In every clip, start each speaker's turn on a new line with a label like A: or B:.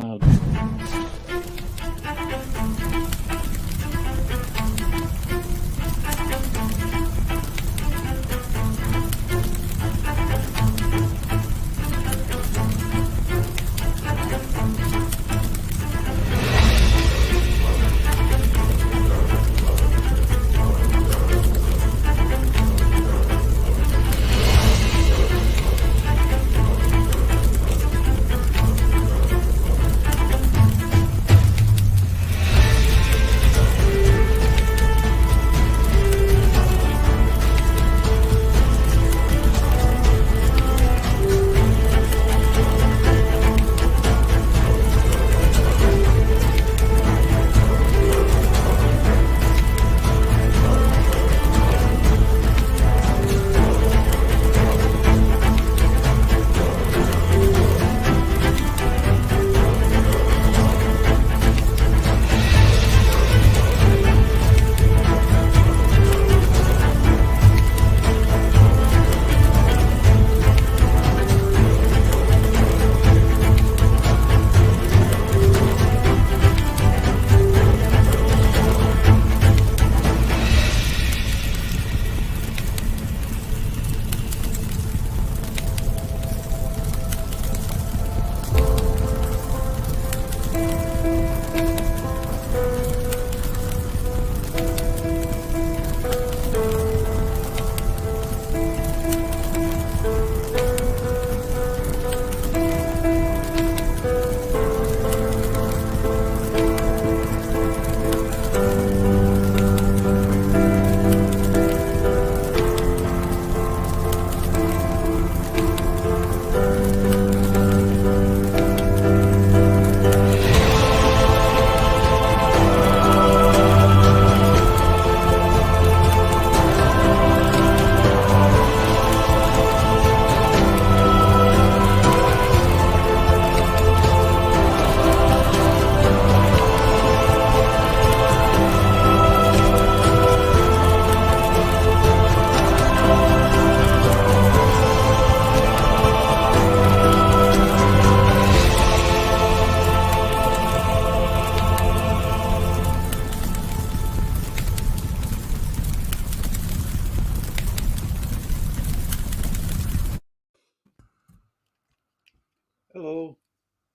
A: Hello.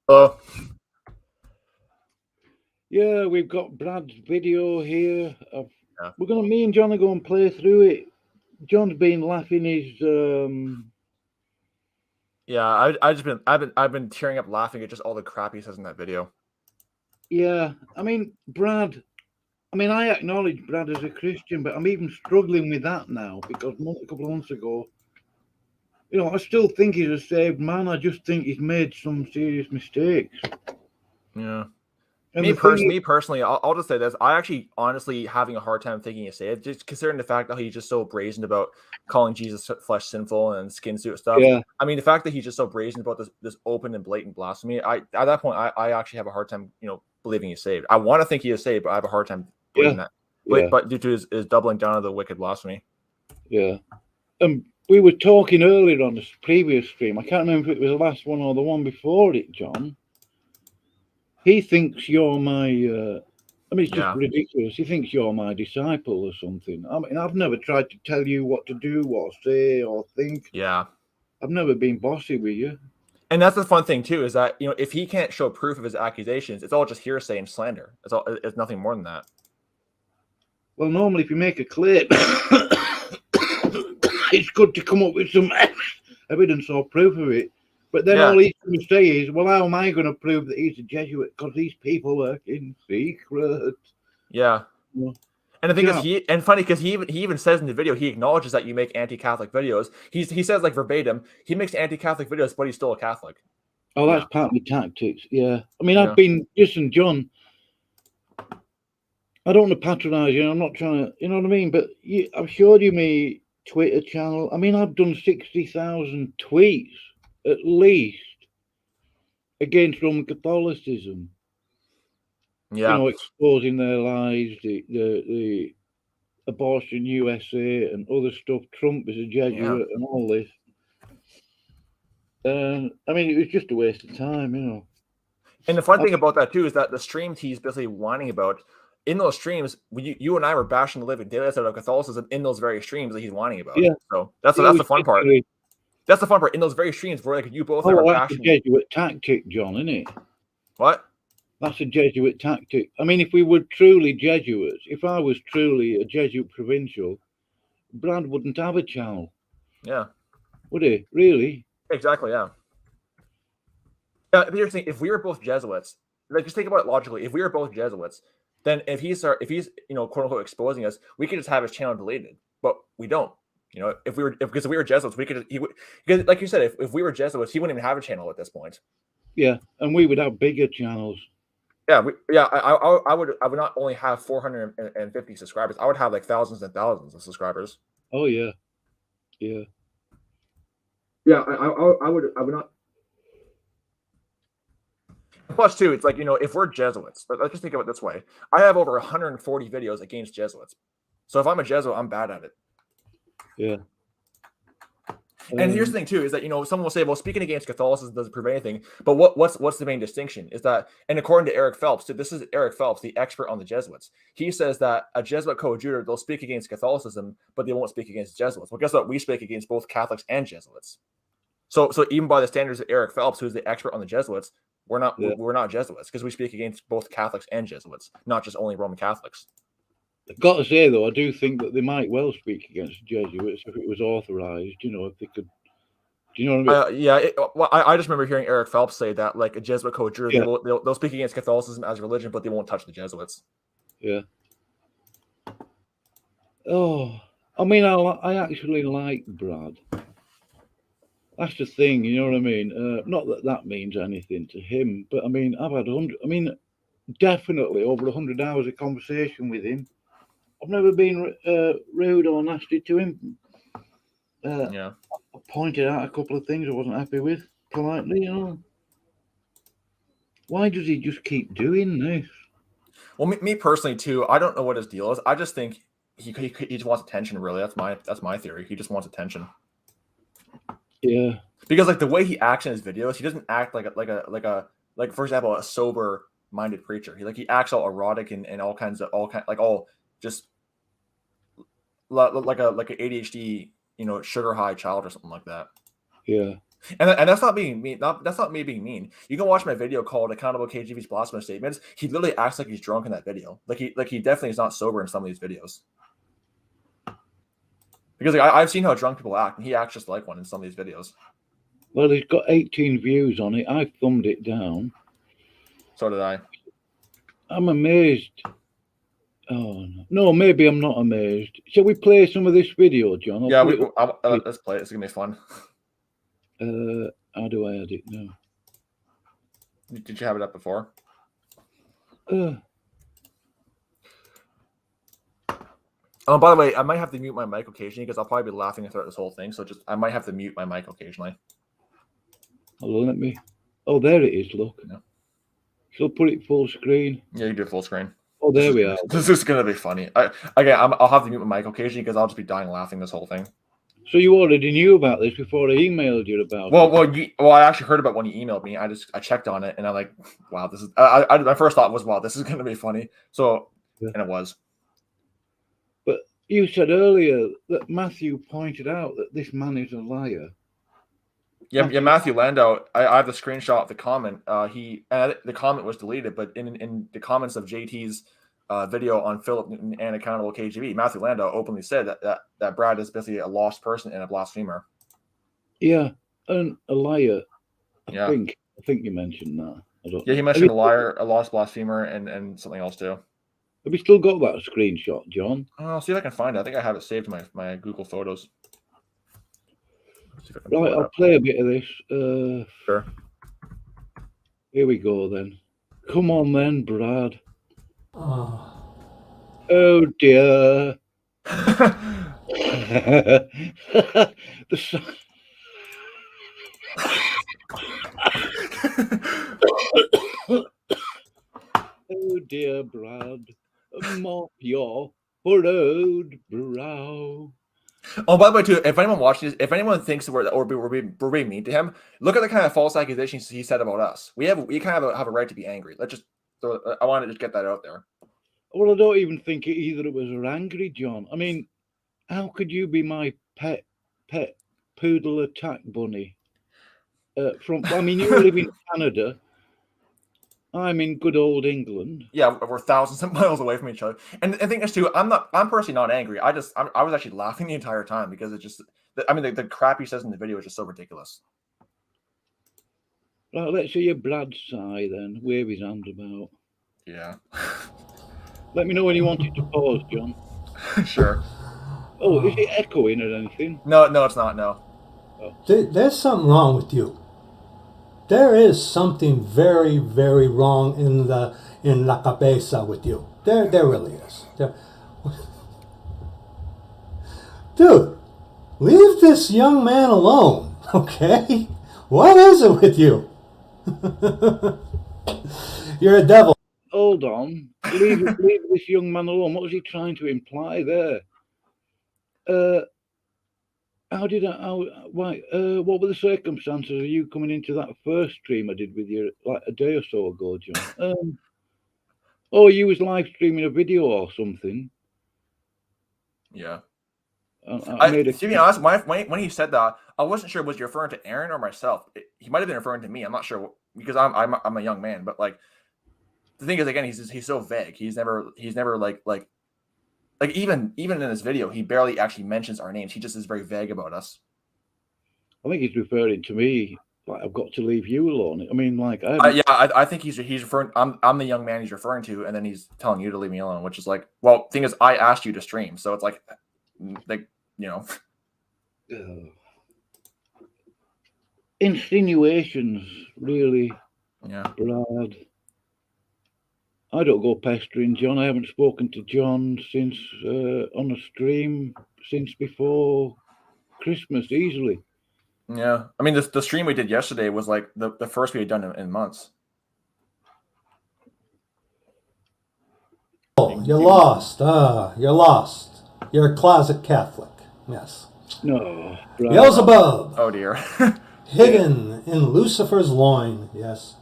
B: Hello.
A: Yeah, we've got Brad's video here.
B: Yeah.
A: Me and John are going to play through it. John's been laughing his.
B: Yeah, I've been tearing up laughing at just all the crap he says in that video.
A: Yeah, I mean, Brad. I mean, I acknowledge Brad as a Christian, but I'm even struggling with that now because a couple of months ago, I still think he's a saved man. I just think he's made some serious mistakes.
B: Yeah.
A: And
B: Me personally, I'll just say this. I actually honestly having a hard time thinking he's saved, just considering the fact that he's just so brazen about calling Jesus flesh sinful and skin suit stuff.
A: Yeah.
B: I mean, the fact that he's just so brazen about this open and blatant blasphemy, at that point, I actually have a hard time, believing he's saved. I want to think he is saved, but I have a hard time believing that. But due to his doubling down of the wicked blasphemy.
A: Yeah. We were talking earlier on this previous stream. I can't remember if it was the last one or the one before it, John. He thinks you're my. It's just ridiculous. He thinks you're my disciple or something. I mean, I've never tried to tell you what to do, or say, or think.
B: Yeah.
A: I've never been bossy with you.
B: And that's the fun thing too, is that if he can't show proof of his accusations, it's all just hearsay and slander. It's nothing more than that.
A: Well, normally, if you make a claim, it's good to come up with some evidence or proof of it. But then all he's going to say is, well, how am I going to prove that he's a Jesuit? Because these people work in secret.
B: Yeah. And the thing is, funny because he even says in the video, he acknowledges that you make anti-Catholic videos. He says like verbatim, he makes anti-Catholic videos, but he's still a Catholic.
A: Oh, that's part of my tactics. Yeah. I mean, I've been, listen, John, I don't want to patronize you. I'm not trying to, you know what I mean? But I've showed you my Twitter channel. I mean, I've done 60,000 tweets at least against Roman Catholicism.
B: Yeah.
A: Exposing their lies, the abortion USA and other stuff. Trump is a Jesuit and all this. I mean, it was just a waste of time,
B: And the fun thing about that too is that the streams he's basically whining about, in those streams, you and I were bashing the living daylights out of Catholicism in those very streams that he's whining about.
A: Yeah.
B: So that's the fun part. That's the fun part. In those very streams where like you both are bashing.
A: That's a Jesuit tactic, John, isn't it?
B: What?
A: That's a Jesuit tactic. I mean, if we were truly Jesuits, if I was truly a Jesuit provincial, Brad wouldn't have a channel.
B: Yeah.
A: Would he? Really?
B: Exactly, yeah. Yeah, but here's the thing, if we were both Jesuits, like just think about it logically, if we were both Jesuits, then if he's quote unquote exposing us, we could just have his channel deleted. But we don't. You know, because if we were Jesuits, because like you said, if we were Jesuits, he wouldn't even have a channel at this point.
A: Yeah, and we would have bigger channels.
B: Yeah, I would not only have 450 subscribers, I would have like thousands and thousands of subscribers.
A: Oh yeah. Yeah.
B: Yeah, I would not. Plus, too, it's like, if we're Jesuits, let's just think of it this way. I have over 140 videos against Jesuits. So if I'm a Jesuit, I'm bad at it.
A: Yeah.
B: And here's the thing, too, is that, someone will say, well, speaking against Catholicism doesn't prove anything. But what's the main distinction is that, and according to Eric Phelps, this is Eric Phelps, the expert on the Jesuits. He says that a Jesuit coadjutor, they'll speak against Catholicism, but they won't speak against Jesuits. Well, guess what? We speak against both Catholics and Jesuits. So even by the standards of Eric Phelps, who's the expert on the Jesuits, we're not Jesuits because we speak against both Catholics and Jesuits, not just only Roman Catholics.
A: I've got to say, though, I do think that they might well speak against Jesuits if it was authorized, if they could. Do you know what I mean?
B: I just remember hearing Eric Phelps say that, like, a Jesuit coadjutor, they'll speak against Catholicism as religion, but they won't touch the Jesuits.
A: Yeah. Oh, I mean, I actually like Brad. That's the thing, you know what I mean? Not that means anything to him, but I mean, I've had definitely over 100 hours of conversation with him. I've never been rude or nasty to him. I pointed out a couple of things I wasn't happy with politely, Why does he just keep doing this?
B: Well, me personally too, I don't know what his deal is. I just think he just wants attention. Really, that's my theory. He just wants attention.
A: Yeah,
B: because like the way he acts in his videos, he doesn't act like for example a sober-minded preacher. He acts all erotic and just like a ADHD sugar high child or something like that.
A: Yeah,
B: and that's not being mean. That's not me being mean. You can watch my video called "Accountable KJV's Blasphemous Statements." He literally acts like he's drunk in that video. Like he definitely is not sober in some of these videos. Because I've seen how drunk people act, and he acts just like one in some of these videos.
A: Well, he's got 18 views on it. I thumbed it down.
B: So did I.
A: I'm amazed. Oh, no, maybe I'm not amazed. Shall we play some of this video, John?
B: Let's play it. It's going to be fun.
A: How do I add it now?
B: Did you have it up before? Oh, by the way, I might have to mute my mic occasionally because I'll probably be laughing throughout this whole thing. So I might have to mute my mic occasionally.
A: Hold on, let me. Oh, there it is. Look.
B: Yeah.
A: Shall I put it full screen?
B: Yeah, you do full screen.
A: Oh, there we are.
B: This is gonna be funny. I'll have to mute my mic occasionally because I'll just be dying laughing this whole thing.
A: So you already knew about this before I emailed you about
B: it? Well, I actually heard about when you emailed me. I checked on it and I'm like, wow, this is. My first thought was, wow, this is gonna be funny. So, yeah. And it was.
A: But you said earlier that Matthew pointed out that this man is a liar.
B: Yeah, Matthew Landau. I have the screenshot of the comment. The comment was deleted, but in the comments of JT's video on Philip Newton and Accountable KJV, Matthew Landau openly said that Brad is basically a lost person and a blasphemer.
A: Yeah, and a liar.
B: I
A: think you mentioned that.
B: Yeah, he mentioned a liar, a lost blasphemer, and something else too.
A: Have we still got that screenshot, John?
B: I'll see if I can find it. I think I have it saved to my Google Photos.
A: Right, I'll play a bit of this.
B: Sure.
A: Here we go then. Come on then, Brad. Oh dear. Oh dear, Brad. Mop your furrowed brow.
B: Oh, by the way, too, if anyone watching this, if anyone thinks that we're being mean to him, look at the kind of false accusations he said about us. We kind of have a right to be angry. Let's just I want to just get that out there.
A: Well, I don't even think either of us are angry, John. I mean, how could you be my pet poodle attack bunny? You live in Canada. I'm in good old England.
B: Yeah, we're thousands of miles away from each other. And the thing is, too, I'm personally not angry. I was actually laughing the entire time because it just, the crap he says in the video is just so ridiculous.
A: Right, let's hear Brad's side then. Wave his hand about.
B: Yeah.
A: Let me know when you want it to pause, John.
B: Sure.
A: Oh, is it echoing or anything?
B: No, it's not. No.
C: Oh. There's something wrong with you. There is something very, very wrong in la cabeza with you. There really is. Dude, leave this young man alone, okay? What is it with you? You're a devil.
A: Hold on. Leave this young man alone. What was he trying to imply there? What were the circumstances of you coming into that first stream I did with you like a day or so ago, John? You was live streaming a video or something.
B: Yeah.
A: To
B: be honest, when he said that, I wasn't sure was he referring to Aaron or myself. He might have been referring to me. I'm not sure because I'm a young man. But like, the thing is, again, he's so vague. He's never like even in this video, he barely actually mentions our names. He just is very vague about us.
A: I think he's referring to me. Like, I've got to leave you alone. I mean, like,
B: I think he's referring. I'm the young man he's referring to, and then he's telling you to leave me alone, which is like, well, thing is, I asked you to stream, so it's like
A: insinuations, really.
B: Yeah,
A: Brad. I don't go pestering John. I haven't spoken to John since on a stream since before Christmas, easily.
B: Yeah, I mean, the stream we did yesterday was like the first we had done in months.
C: Oh, you're lost. You're lost. You're a closet Catholic. Yes.
A: No.
C: Beelzebub.
B: Oh dear.
C: Hidden in Lucifer's loin. Yes.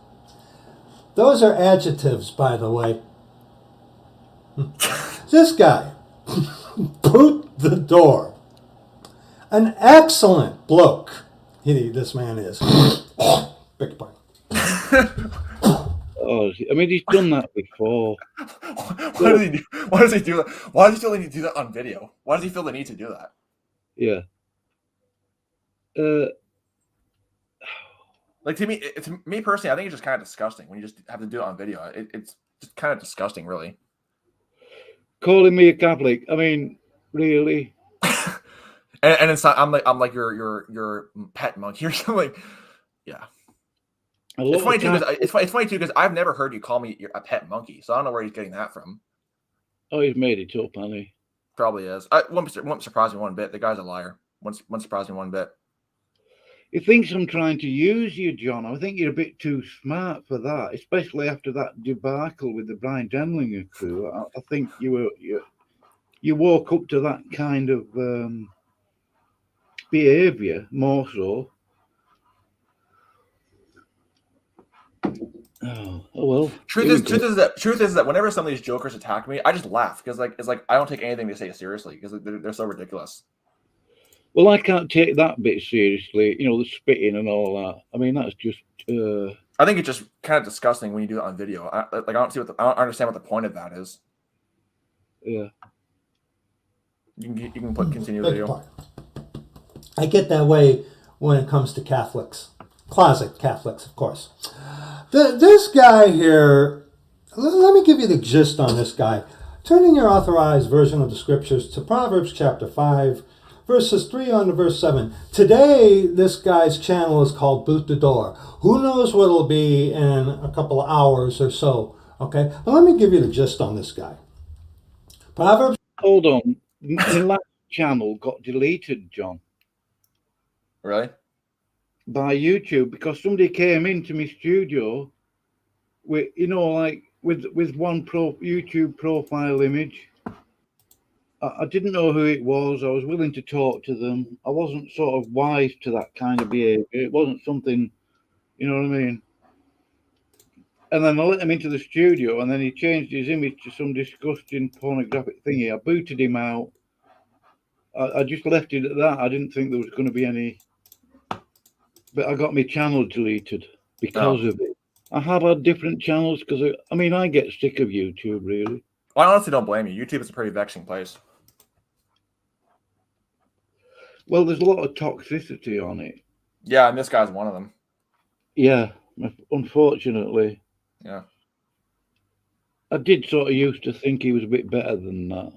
C: Those are adjectives, by the way. This guy, boot the door. An excellent bloke. This man is. Beg your pardon.
A: I mean, he's done that before.
B: Why does he do that? Why does he feel the need to do that on video? Why does he feel the need to do that?
A: Yeah.
B: Like to me personally, I think it's just kind of disgusting when you just have to do it on video. It's just kind of disgusting, really.
A: Calling me a Catholic. I mean, really.
B: and it's not. I'm like your pet monkey or something. Yeah. It's funny too because I've never heard you call me a pet monkey, so I don't know where he's getting that from.
A: Oh, he's made it up, hasn't he?
B: Probably is. Won't surprise me one bit. The guy's a liar. Won't surprise me one bit.
A: He thinks I'm trying to use you, John. I think you're a bit too smart for that, especially after that debacle with the Bryan Denlinger crew. I think you woke up to that kind of behavior more so. Oh well.
B: Truth is that whenever some of these jokers attack me, I just laugh because it's like I don't take anything they say seriously because they're so ridiculous.
A: Well, I can't take that bit seriously. You know, the spitting and all that. I mean, that's just.
B: I think it's just kind of disgusting when you do it on video. I don't understand what the point of that is.
A: Yeah.
B: You can continue the video.
C: I get that way when it comes to Catholics, closet Catholics, of course. This guy here. Let me give you the gist on this guy. Turn in your authorized version of the scriptures to Proverbs chapter 5. Verses 3 on to verse 7. Today, this guy's channel is called Boot the Door. Who knows what it'll be in a couple of hours or so. Okay? But let me give you the gist on this guy. Proverbs.
A: Hold on. The last channel got deleted, John.
B: Really?
A: By YouTube, because somebody came into my studio with, with one YouTube profile image. I didn't know who it was. I was willing to talk to them. I wasn't sort of wise to that kind of behavior. It wasn't something, you know what I mean? And then I let him into the studio, and then he changed his image to some disgusting pornographic thingy. I booted him out. I just left it at that. I didn't think there was going to be any. But I got my channel deleted because of it. I have had different channels because, I mean, I get sick of YouTube, really.
B: Well, I honestly don't blame you. YouTube is a pretty vexing place.
A: Well, there's a lot of toxicity on it.
B: Yeah, and this guy's one of them.
A: Yeah, unfortunately.
B: Yeah.
A: I did sort of used to think he was a bit better than that.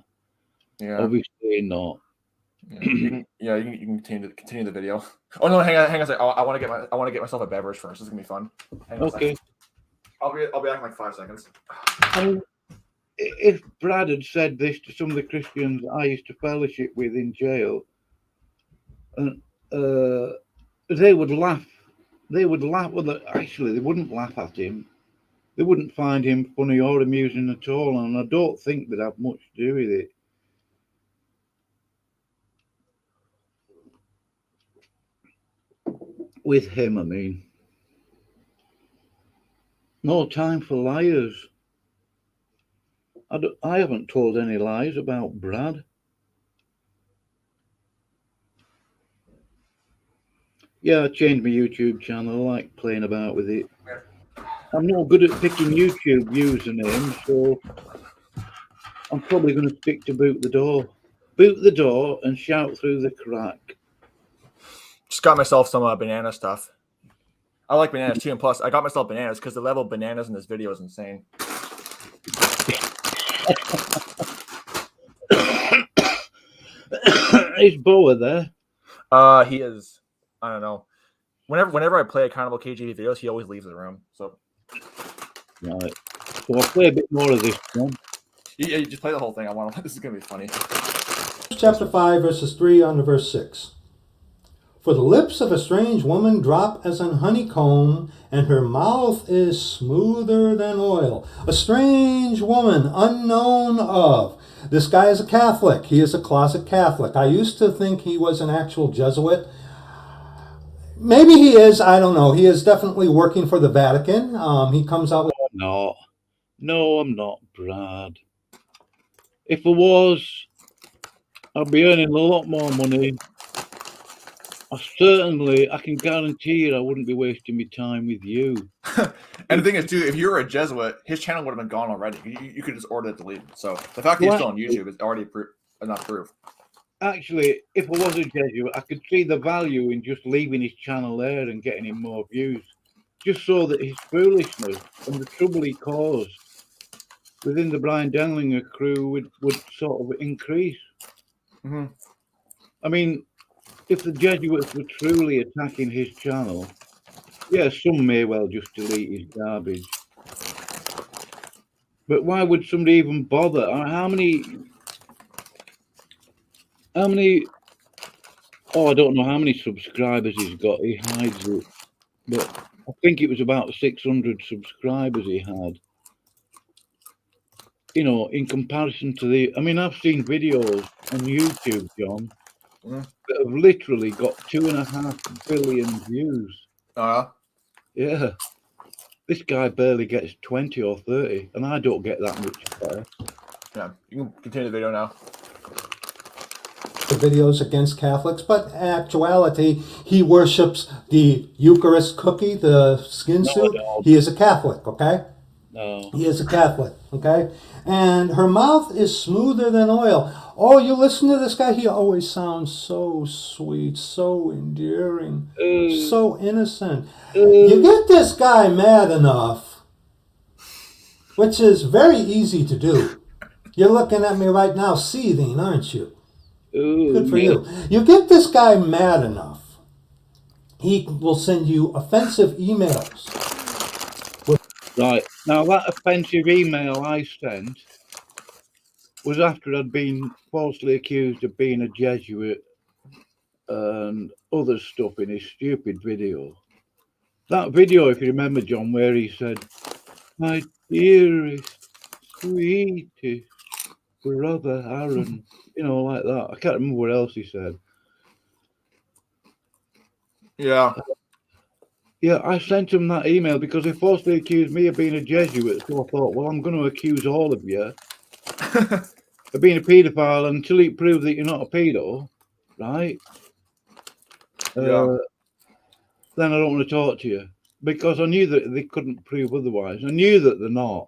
B: Yeah.
A: Obviously not.
B: Yeah, you can continue the video. Oh no, hang on a second. I want to get myself a beverage first. This is gonna be fun. Hang on
A: Okay.
B: I'll be back in like 5 seconds.
A: I mean, if Brad had said this to some of the Christians I used to fellowship with in jail, they would laugh. They would laugh. Well, actually, they wouldn't laugh at him. They wouldn't find him funny or amusing at all, and I don't think they'd have much to do with it. With him, I mean. No time for liars. I haven't told any lies about Brad. Yeah, I changed my YouTube channel. I like playing about with it. I'm not good at picking YouTube usernames, so I'm probably going to stick to boot the door. Boot the door and shout through the crack.
B: Just got myself some banana stuff. I like bananas too, and plus I got myself bananas because the level of bananas in this video is insane.
A: Is Boa there?
B: He is. I don't know. Whenever I play Accountable KJV videos, he always leaves the room. So.
A: Right. So I'll play a bit more of this one.
B: Yeah, you just play the whole thing. This is gonna be funny.
C: Chapter 5, verses 3 on to verse 6. For the lips of a strange woman drop as an honeycomb, and her mouth is smoother than oil. A strange woman, unknown of. This guy is a Catholic. He is a closet Catholic. I used to think he was an actual Jesuit. Maybe he is. I don't know. He is definitely working for the Vatican. He comes out with...
A: No, I'm not, Brad. If I was, I'd be earning a lot more money. I can guarantee you I wouldn't be wasting my time with you.
B: And the thing is, too, if you were a Jesuit, his channel would have been gone already. You could just order it deleted. So the fact that he's still on YouTube is already enough proof.
A: Actually, if I was a Jesuit, I could see the value in just leaving his channel there and getting him more views, just so that his foolishness and the trouble he caused within the Bryan Denlinger crew would sort of increase.
B: Mm-hmm.
A: I mean, if the Jesuits were truly attacking his channel, yeah, some may well just delete his garbage. But why would somebody even bother? How many? Oh, I don't know how many subscribers he's got. He hides it. But I think it was about 600 subscribers he had. You know, in comparison to I've seen videos on YouTube, John, that have literally got 2.5 billion views. Yeah. This guy barely gets 20 or 30, and I don't get that much better.
B: Yeah, you can continue the video now.
C: The videos against Catholics, but in actuality, he worships the Eucharist cookie, the skin suit. He is a Catholic, okay?
A: No.
C: He is a Catholic, okay? And her mouth is smoother than oil. Oh, you listen to this guy, he always sounds so sweet, so endearing, so innocent. You get this guy mad enough, which is very easy to do. You're looking at me right now seething, aren't you? Good for you. You get this guy mad enough, he will send you offensive emails.
A: Right. Now, that offensive email I sent was after I'd been falsely accused of being a Jesuit and other stuff in his stupid video. That video, if you remember, John, where he said, "My dearest, sweetest, brother Aaron, like that. I can't remember what else he said.
B: Yeah.
A: Yeah, I sent him that email because they falsely accused me of being a Jesuit. So I thought, well, I'm going to accuse all of you of being a paedophile until you prove that you're not a pedo, right?
B: Yeah.
A: Then I don't want to talk to you because I knew that they couldn't prove otherwise. I knew that they're not.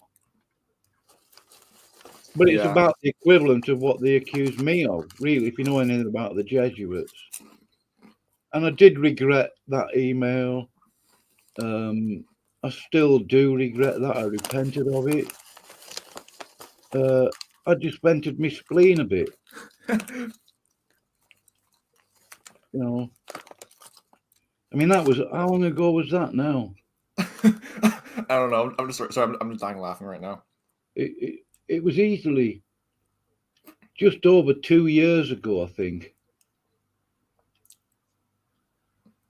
A: But it's about the equivalent of what they accused me of, really, if you know anything about the Jesuits. And I did regret that email. I still do regret that. I repented of it. I just vented my spleen a bit. I mean, that was, how long ago was that now?
B: I don't know. I'm just sorry. I'm just dying laughing right now.
A: It was easily just over 2 years ago, I think.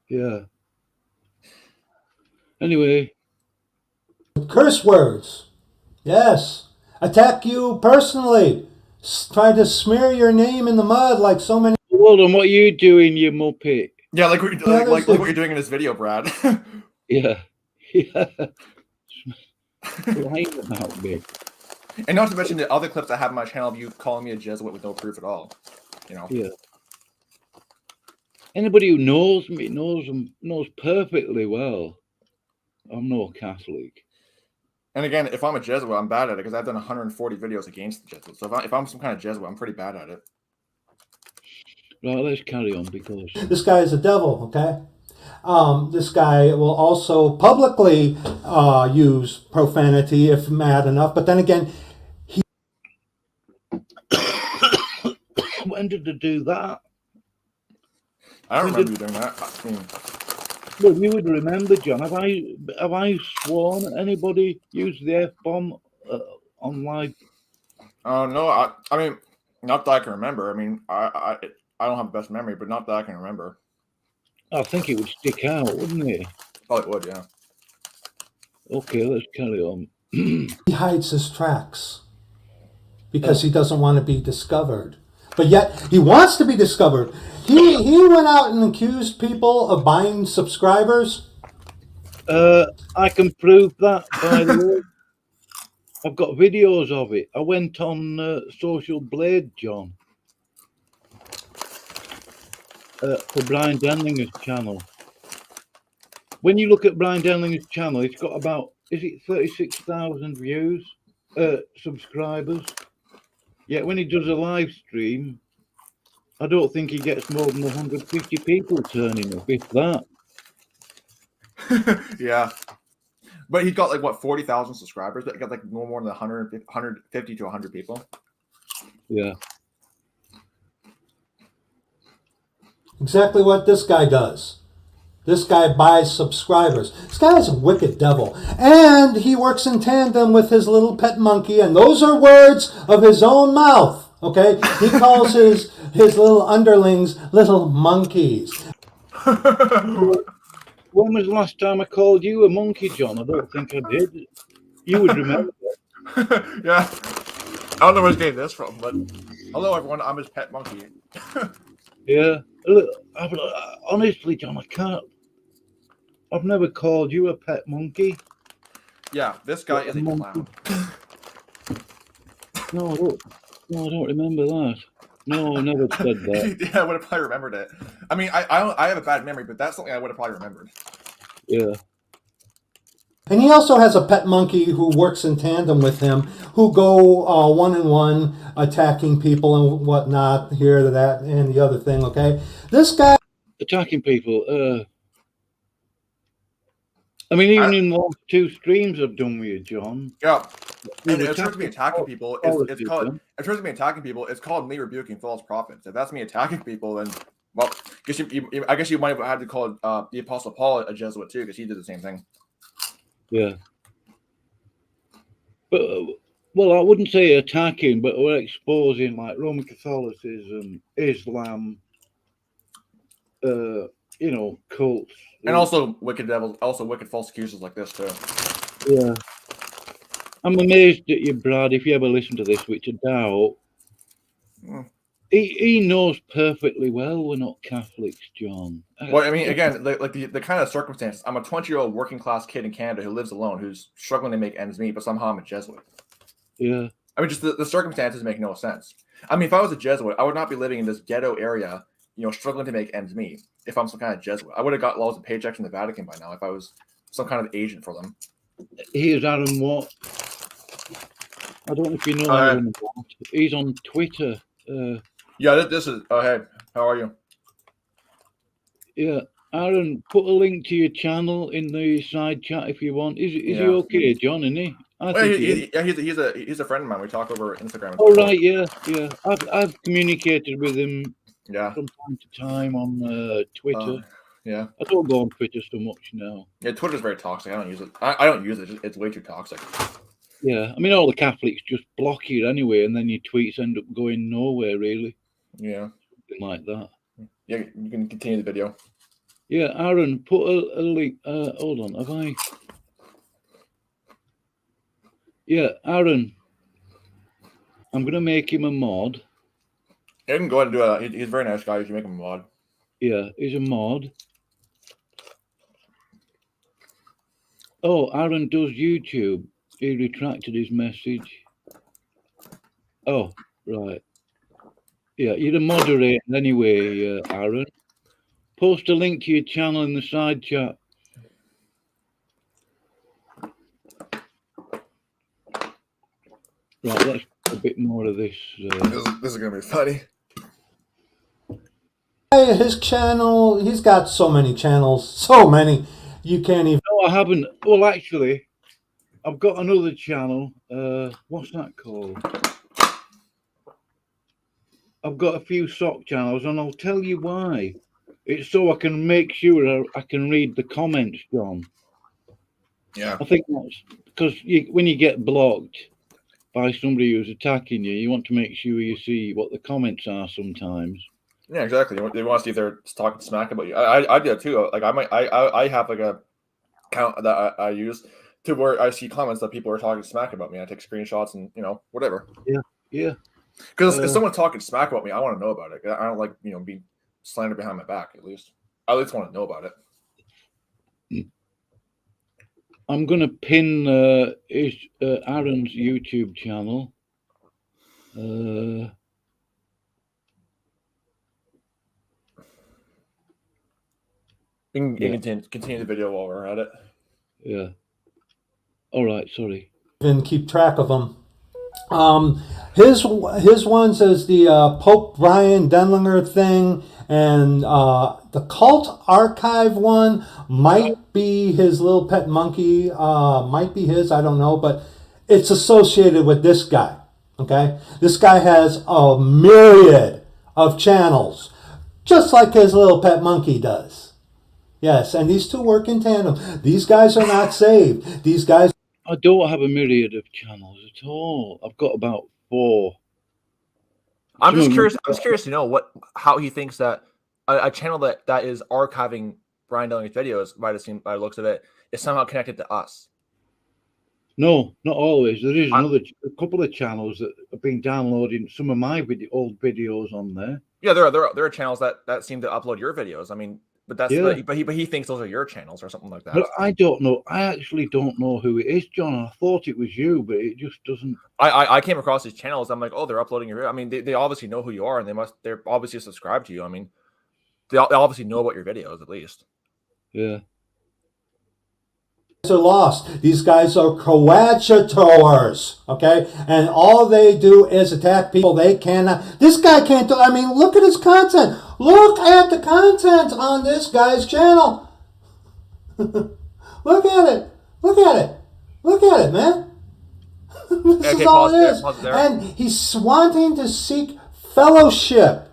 A: Yeah. Anyway.
C: Curse words. Yes. Attack you personally. Try to smear your name in the mud like so many.
A: Hold on, what are you doing, you muppet?
B: Yeah, like what you're doing in this video, Brad.
A: Yeah. Yeah. Lying about me.
B: And not to mention the other clips I have on my channel of you calling me a Jesuit with no proof at all.
A: Yeah. Anybody who knows me knows perfectly well I'm no Catholic.
B: And again, if I'm a Jesuit, I'm bad at it because I've done 140 videos against the Jesuits. So if I'm some kind of Jesuit, I'm pretty bad at it.
A: Right, let's carry on because
C: this guy is a devil, okay? This guy will also publicly use profanity if mad enough, but then again,
A: when did they do that?
B: I don't remember you doing that.
A: Well, you would remember, John. Have I sworn at anybody used the F-bomb on live?
B: No, I mean, not that I can remember. I mean, I don't have the best memory, but not that I can remember.
A: I think it would stick out, wouldn't it?
B: Oh, it would, yeah.
A: Okay, let's carry on.
C: He hides his tracks because he doesn't want to be discovered. But yet, he wants to be discovered. He went out and accused people of buying subscribers.
A: I can prove that, by the way. I've got videos of it. I went on Social Blade, John. For Bryan Denlinger's channel. When you look at Bryan Denlinger's channel, it's got about, is it 36,000 views, subscribers? Yet when he does a live stream, I don't think he gets more than 150 people turning up, if that.
B: Yeah. But he's got like, what, 40,000 subscribers, but he got like no more than 150 to 100 people.
A: Yeah.
C: Exactly what this guy does. This guy buys subscribers. This guy is a wicked devil. And he works in tandem with his little pet monkey, and those are words of his own mouth. Okay? He calls his little underlings little monkeys.
A: When was the last time I called you a monkey, John? I don't think I did. You would remember.
B: Yeah. I don't know where he's getting this from, but hello, everyone. I'm his pet monkey.
A: Yeah. Honestly, John, I can't. I've never called you a pet monkey.
B: Yeah, this guy is a clown.
A: No, I don't remember that. No, I never said that.
B: Yeah, I would have probably remembered it. I mean, I have a bad memory, but that's something I would have probably remembered.
A: Yeah.
C: And he also has a pet monkey who works in tandem with him, who go one-on-one attacking people and whatnot, here, that, and the other thing, okay? This guy...
A: Attacking people. I mean, even in the last 2 streams I've done with you, John.
B: Yeah. And in terms of me attacking people, it's called me rebuking false prophets. If that's me attacking people, then, well, I guess you might have had to call the Apostle Paul a Jesuit too, because he did the same thing.
A: Yeah. But, well, I wouldn't say attacking, but we're exposing like Roman Catholicism, Islam, cults.
B: And also wicked devils, also wicked false accusers like this too.
A: Yeah. I'm amazed at you, Brad, if you ever listen to this, which I doubt. He knows perfectly well we're not Catholics, John.
B: Well, I mean, again, like the kind of circumstances. I'm a 20-year-old working class kid in Canada who lives alone, who's struggling to make ends meet, but somehow I'm a Jesuit.
A: Yeah.
B: I mean, just the circumstances make no sense. I mean, if I was a Jesuit, I would not be living in this ghetto area, struggling to make ends meet. If I'm some kind of Jesuit, I would have got loads of paychecks from the Vatican by now if I was some kind of agent for them.
A: Here's Aaron Watt. I don't know if you know Aaron Watt. He's on Twitter.
B: Yeah, this is. Oh, hey, how are you?
A: Yeah, Aaron, put a link to your channel in the side chat if you want. Is he okay, John? Isn't he?
B: He's a friend of mine. We talk over Instagram.
A: Oh right, yeah. I've communicated with him.
B: Yeah.
A: From time to time on Twitter.
B: Yeah.
A: I don't go on Twitter so much now.
B: Yeah, Twitter's very toxic. I don't use it. I don't use it. It's way too toxic.
A: Yeah, I mean, all the Catholics just block you anyway, and then your tweets end up going nowhere, really.
B: Yeah.
A: Something like that.
B: Yeah, you can continue the video.
A: Yeah, Aaron, put a link. Hold on, have I? Yeah, Aaron, I'm going to make him a mod.
B: You can go ahead and do that. He's a very nice guy. You can make him a mod.
A: Yeah, he's a mod. Oh, Aaron does YouTube. He retracted his message. Oh, right. Yeah, you're a moderator anyway, Aaron. Post a link to your channel in the side chat. Right, let's do a bit more of this.
B: This is going to be funny.
C: His channel, he's got so many channels, so many, you can't even...
A: No, I haven't. Well, actually, I've got another channel. What's that called? I've got a few sock channels, and I'll tell you why. It's so I can make sure I can read the comments, John.
B: Yeah.
A: I think that's because when you get blocked by somebody who's attacking you, you want to make sure you see what the comments are sometimes.
B: Yeah, exactly. They want to see if they're talking smack about you. I do that too. Like I have like a account that I use to where I see comments that people are talking smack about me. I take screenshots and whatever.
A: Yeah.
B: Because if someone's talking smack about me, I want to know about it. I don't like being slandered behind my back. At least I want to know about it.
A: I'm gonna pin Aaron's YouTube channel.
B: You can continue the video while we're at it.
A: Yeah. All right. Sorry.
C: And keep track of them. His ones is the Pope Bryan Denlinger thing, and the Cult Archive one might be his little pet monkey. Might be his. I don't know, but it's associated with this guy. Okay, this guy has a myriad of channels, just like his little pet monkey does. Yes, and these two work in tandem. These guys are not saved. These guys.
A: I don't have a myriad of channels at all. I've got about 4.
B: I'm just curious. I'm just curious to know how he thinks that a channel that is archiving Bryan Denlinger's videos, by the looks of it, is somehow connected to us.
A: No, not always. There is a couple of channels that have been downloading some of my old videos on there.
B: Yeah, there are channels that seem to upload your videos. I mean. But that's but he thinks those are your channels or something like that.
A: But I don't know. I actually don't know who it is, John. I thought it was you, but it just doesn't.
B: I came across these channels. I'm like, oh, they're uploading your video. I mean, they obviously know who you are, and they're obviously subscribed to you. I mean, they obviously know about your videos at least.
A: Yeah.
C: Are lost. These guys are coadjutors, okay? And all they do is attack people. They cannot. This guy can't do. I mean, look at his content. Look at the content on this guy's channel. Look at it. Look at it. Look at it, man. This is all it is. And he's wanting to seek fellowship.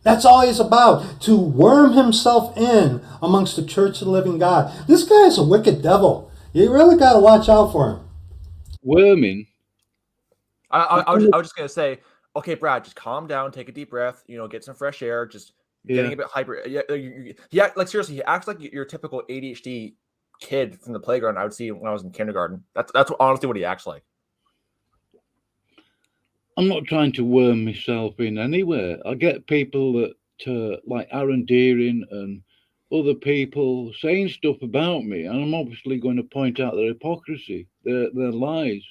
C: That's all he's about, to worm himself in amongst the church of the living God. This guy is a wicked devil. You really got to watch out for him.
A: Worming?
B: I was just going to say, okay, Brad, just calm down, take a deep breath, get some fresh air, just getting a bit hyper. Yeah, like seriously, he acts like your typical ADHD kid from the playground I would see when I was in kindergarten. That's honestly what he acts like.
A: I'm not trying to worm myself in anywhere. I get people that, like Aaron Deering and other people saying stuff about me, and I'm obviously going to point out their hypocrisy, their lies.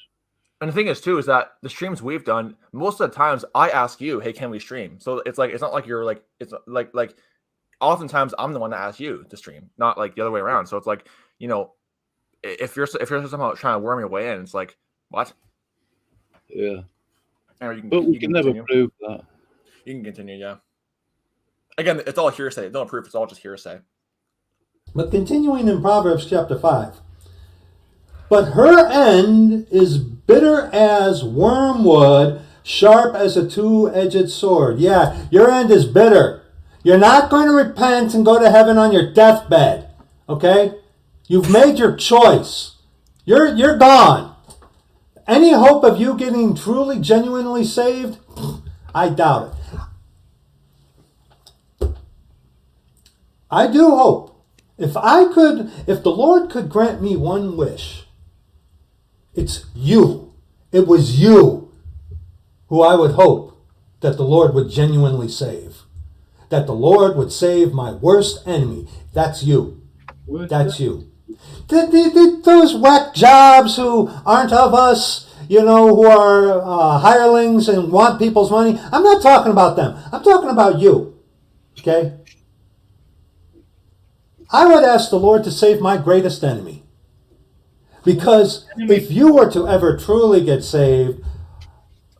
B: And the thing is, too, is that the streams we've done, most of the times I ask you, hey, can we stream? So it's not like you're like, it's like oftentimes I'm the one that asks you to stream, not like the other way around. So it's like, if you're somehow trying to worm your way in, it's like, what?
A: Yeah.
B: Or
A: But we can never prove that.
B: You can continue, yeah. Again, it's all hearsay. No proof. It's all just hearsay.
C: But continuing in Proverbs chapter 5. But her end is bitter as wormwood, sharp as a two-edged sword. Yeah, your end is bitter. You're not going to repent and go to heaven on your deathbed. Okay? You've made your choice. You're gone. Any hope of you getting truly, genuinely saved? I doubt it. I do hope. If the Lord could grant me one wish, it's you. It was you who I would hope that the Lord would genuinely save. That the Lord would save my worst enemy. That's you. That's you. Those whack jobs who aren't of us, who are hirelings and want people's money, I'm not talking about them. I'm talking about you. Okay? I would ask the Lord to save my greatest enemy. Because if you were to ever truly get saved,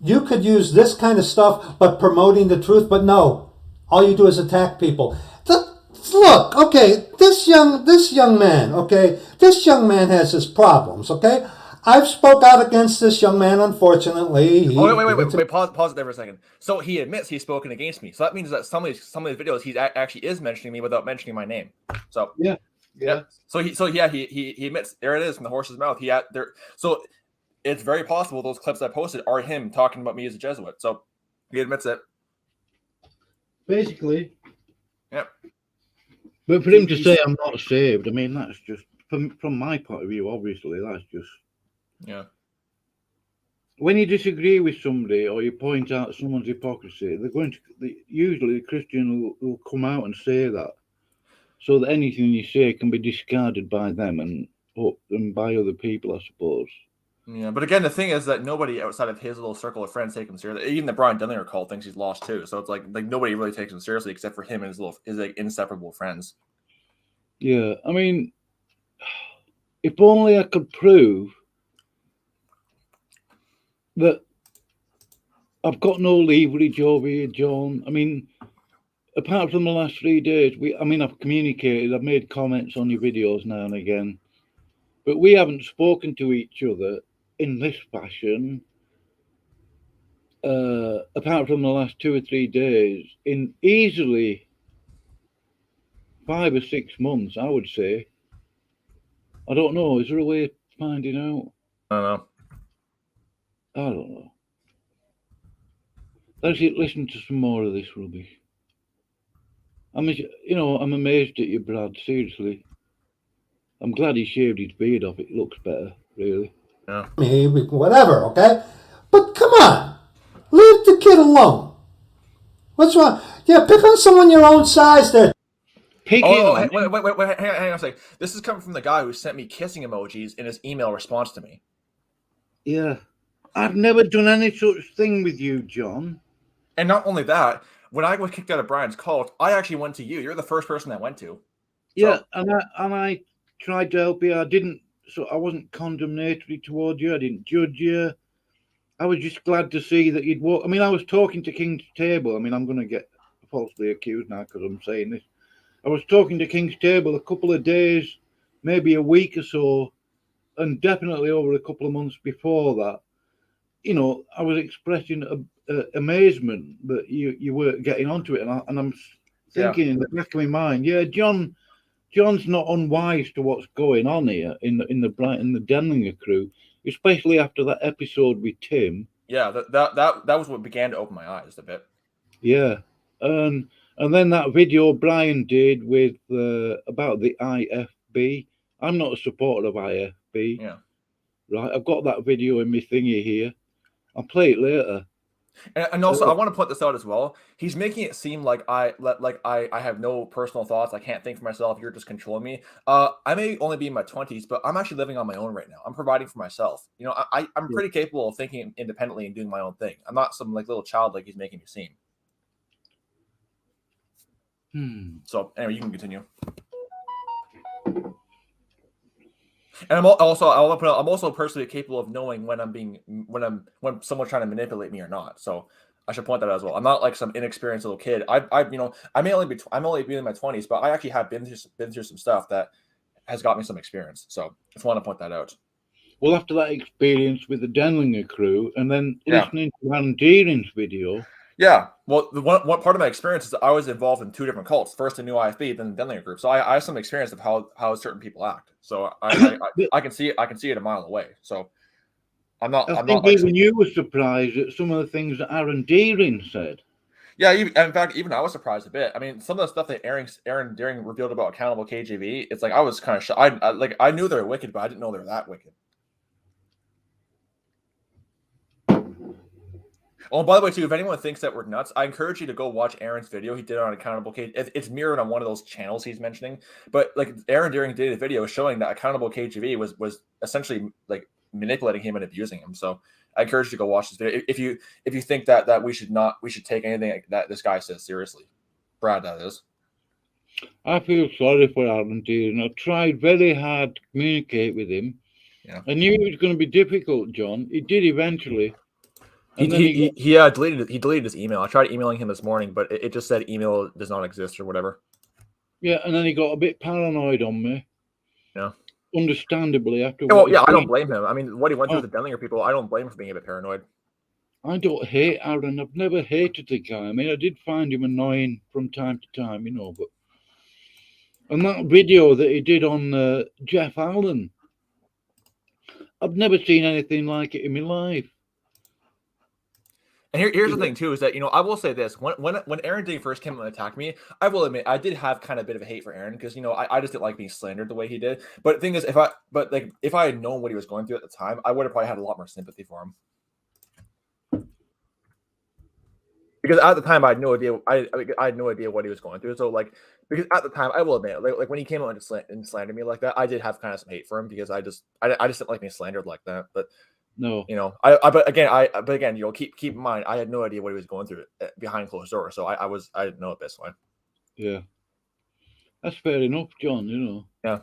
C: you could use this kind of stuff, but promoting the truth. But no, all you do is attack people. Look, okay, this young man, okay, this young man has his problems, okay. I've spoke out against this young man, unfortunately.
B: Wait, pause it there for a second. So he admits he's spoken against me. So that means that some of these videos he actually is mentioning me without mentioning my name. So
A: yeah.
B: So he admits, there it is from the horse's mouth. So it's very possible those clips I posted are him talking about me as a Jesuit. So he admits it.
A: Basically.
B: Yep.
A: But for him to say I'm not saved, I mean, that's just from my point of view. Obviously, that's just when you disagree with somebody or you point out someone's hypocrisy, usually the Christian will come out and say that, so that anything you say can be discarded by them and by other people, I suppose.
B: Yeah, but again, the thing is that nobody outside of his little circle of friends take him seriously. Even the Bryan Denlinger cult thinks he's lost too. So it's like nobody really takes him seriously except for him and his inseparable friends.
A: Yeah, I mean, if only I could prove that I've got no leverage over you, John. I mean, apart from the last 3 days, I've communicated, I've made comments on your videos now and again, but we haven't spoken to each other in this fashion, apart from the last 2 or 3 days, in easily 5 or 6 months, I would say. I don't know. Is there a way of finding out?
B: I
A: don't know. Let's listen to some more of this rubbish. I'm amazed at you, Brad. Seriously. I'm glad he shaved his beard off. It looks better, really.
B: Yeah.
C: Maybe, whatever, okay? But come on. Leave the kid alone. What's wrong? Yeah, pick on someone your own size there.
B: Wait, hang on a second. This is coming from the guy who sent me kissing emojis in his email response to me.
A: Yeah. I've never done any such thing with you, John.
B: And not only that, when I was kicked out of Bryan's cult, I actually went to you. You're the first person I went to.
A: Yeah, and I tried to help you. I wasn't condemnatory toward you. I didn't judge you. I was just glad to see that you'd walk. I mean, I was talking to King's Table. I mean, I'm going to get falsely accused now because I'm saying this. I was talking to King's Table a couple of days, maybe a week or so, and definitely over a couple of months before that. I was expressing amazement that you were getting onto it, and I'm thinking in the back of my mind, John's not unwise to what's going on here in the Denlinger crew, especially after that episode with Tim.
B: Yeah, that was what began to open my eyes a bit.
A: Yeah, and then that video Bryan did with about the IFB. I'm not a supporter of IFB.
B: Yeah.
A: Right, I've got that video in my thingy here. I'll play it later.
B: And also, I want to point this out as well. He's making it seem like I have no personal thoughts. I can't think for myself. You're just controlling me. I may only be in my 20s, but I'm actually living on my own right now. I'm providing for myself. You know, I'm pretty capable of thinking independently and doing my own thing. I'm not some like little child like he's making me seem. So anyway, you can continue. And I'm also personally capable of knowing when someone's trying to manipulate me or not. So I should point that out as well. I'm not like some inexperienced little kid. I'm only in my 20s, but I actually have been through some stuff that has got me some experience. So I just want to point that out.
A: Well, after that experience with the Denlinger crew, and then listening to Alan Deering's video.
B: Yeah, well, one part of my experience is that I was involved in 2 different cults. First, the new IFB, then the Denlinger group. So I have some experience of how certain people act. So I can see it a mile away. So I'm not.
A: Even you were surprised at some of the things that Aaron Deering said.
B: Yeah, in fact, even I was surprised a bit. I mean, some of the stuff that Aaron Deering revealed about Accountable KJV, it's like I was kind of shocked. I knew they were wicked, but I didn't know they were that wicked. Oh, by the way, too, if anyone thinks that we're nuts, I encourage you to go watch Aaron's video he did on Accountable KJV. It's mirrored on one of those channels he's mentioning. But like Aaron Deering did a video showing that Accountable KJV was essentially like manipulating him and abusing him. So I encourage you to go watch this video if you think that we should take anything that this guy says seriously. Brad, that is.
A: I feel sorry for Aaron Deering. I tried very hard to communicate with him.
B: Yeah.
A: I knew it was going to be difficult, John. It did eventually.
B: He deleted his email. I tried emailing him this morning, but it just said email does not exist or whatever.
A: Yeah, and then he got a bit paranoid on me.
B: Yeah.
A: Understandably, after.
B: Well, yeah, I don't blame him. I mean, what he went through with the Denlinger people, I don't blame him for being a bit paranoid.
A: I don't hate Aaron. I've never hated the guy. I mean, I did find him annoying from time to time, you know, but. And that video that he did on Jeff Allen, I've never seen anything like it in my life.
B: And here's the thing too, is that, you know, I will say this, when Aaron Deering first came and attacked me, I will admit I did have kind of a bit of a hate for Aaron because, you know, I just didn't like being slandered the way he did. But the thing is, if I had known what he was going through at the time, I would have probably had a lot more sympathy for him. Because at the time I had no idea what he was going through. So like, because at the time I will admit, like when he came out and slandered me like that, I did have kind of some hate for him because I just didn't like being slandered like that. But
A: no,
B: you know, but again, you know, keep in mind, I had no idea what he was going through behind closed doors, so I didn't know it this way.
A: Yeah, that's fair enough, John. You know.
B: Yeah,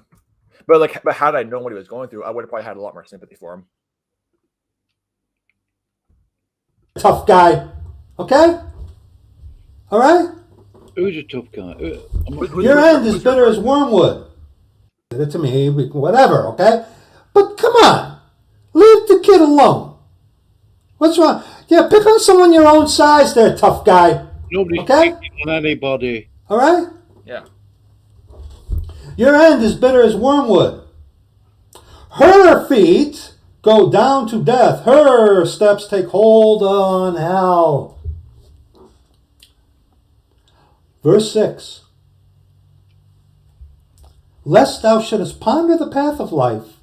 B: but had I known what he was going through, I would have probably had a lot more sympathy for him.
C: Tough guy, okay? All right.
A: Who's a tough guy?
C: Your end is bitter as wormwood. Did it to me, whatever, okay? But come on. Leave the kid alone. What's wrong? Yeah, pick on someone your own size there, tough guy.
A: Nobody's
C: picking
A: on anybody.
C: All right?
B: Yeah.
C: Your end is bitter as wormwood. Her feet go down to death. Her steps take hold on hell. Verse 6. Lest thou shouldest ponder the path of life,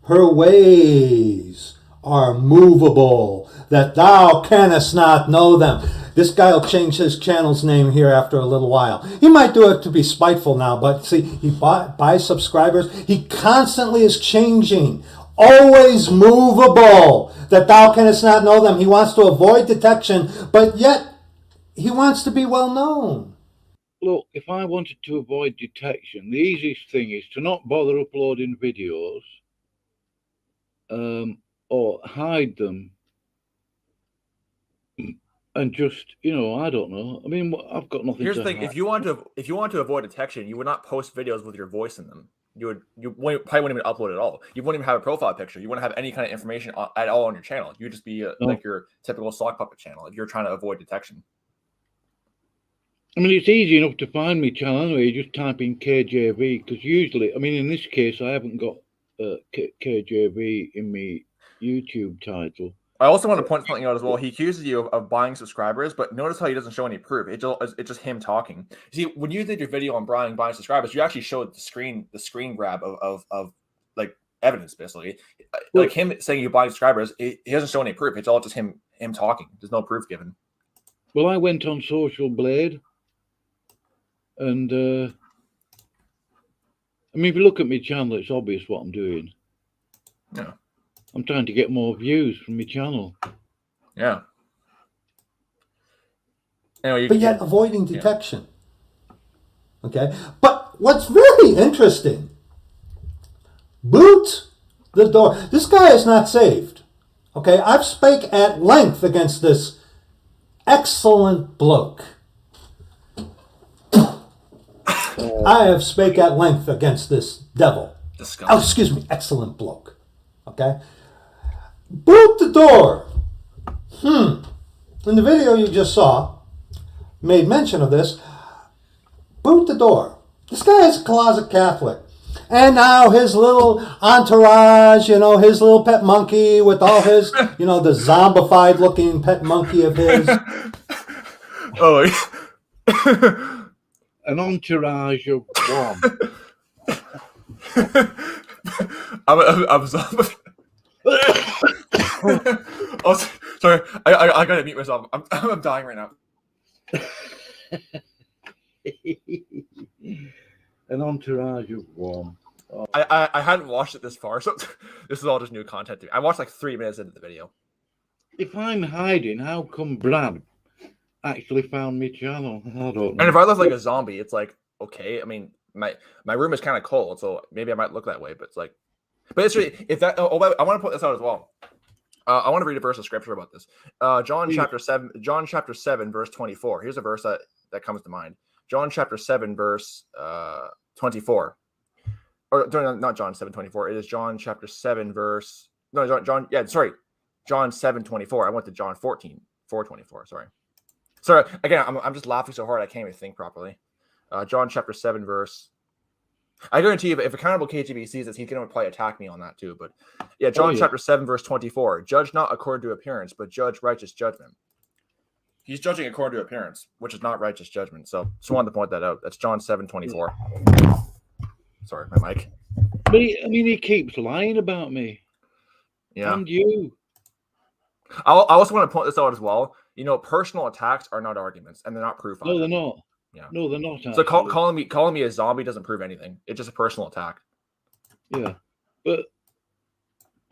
C: her ways are movable, that thou canst not know them. This guy will change his channel's name here after a little while. He might do it to be spiteful now, but see, he buys subscribers. He constantly is changing. Always movable, that thou canst not know them. He wants to avoid detection, but yet he wants to be well known.
A: Look, if I wanted to avoid detection, the easiest thing is to not bother uploading videos. Or hide them and just, you know, I don't know. I mean, I've got nothing.
B: Here's the thing: if you want to avoid detection, you would not post videos with your voice in them. You probably wouldn't even upload at all. You wouldn't even have a profile picture. You wouldn't have any kind of information at all on your channel. You'd just be like your typical sock puppet channel if you're trying to avoid detection.
A: I mean, it's easy enough to find me channel anyway. You just type in KJV because usually, I mean, in this case, I haven't got KJV in me YouTube title.
B: I also want to point something out as well. He accuses you of buying subscribers, but notice how he doesn't show any proof. It's just him talking. See, when you did your video on Bryan buying subscribers, you actually showed the screen grab of like evidence, basically. Like him saying you buy subscribers, he doesn't show any proof. It's all just him him talking. There's no proof given.
A: Well, I went on Social Blade, and I mean, if you look at my channel, it's obvious what I'm doing.
B: Yeah.
A: I'm trying to get more views from my channel.
B: Yeah. Anyway,
C: but yet avoiding detection. Okay? But what's really interesting, boot the door. This guy is not saved. Okay? I've spake at length against this excellent bloke. I have spake at length against this devil.
B: Disgusting.
C: Oh, excuse me, excellent bloke. Okay? Boot the door. In the video you just saw, made mention of this. Boot the door. This guy is a closet Catholic. And now his little entourage, his little pet monkey with all his, the zombified looking pet monkey of his.
B: Oh,
A: An entourage of one.
B: I'm zombified. Oh, sorry. I gotta mute myself. I'm dying right now.
A: An entourage of one. Oh.
B: I hadn't watched it this far, so this is all just new content to me. I watched like 3 minutes into the video.
A: If I'm hiding, how come Brad actually found my channel? I don't know.
B: And if I look like a zombie, it's like, okay. I mean, my room is kind of cold, so maybe I might look that way. But it's like, but it's really, if that. Oh, I want to put this out as well. I want to read a verse of scripture about this. John chapter 7, verse 24. Here's a verse that comes to mind. John chapter 7, verse 24. Or not John 7:24. It is John chapter 7, verse. No, John. Yeah, sorry. John 7:24. I went to John 4:24. Sorry. Again, I'm just laughing so hard I can't even think properly. John chapter 7, verse. I guarantee you, if Accountable KJV sees this, he's going to probably attack me on that too. But yeah, John chapter 7, verse 24. Judge not according to appearance, but judge righteous judgment. He's judging according to appearance, which is not righteous judgment. So just wanted to point that out. That's John 7:24. Sorry, my mic.
A: But he keeps lying about me.
B: Yeah.
A: And you.
B: I also want to point this out as well. Personal attacks are not arguments, and they're not proof.
A: No, they're not.
B: Yeah.
A: No, they're not.
B: So calling me a zombie doesn't prove anything. It's just a personal attack.
A: Yeah, but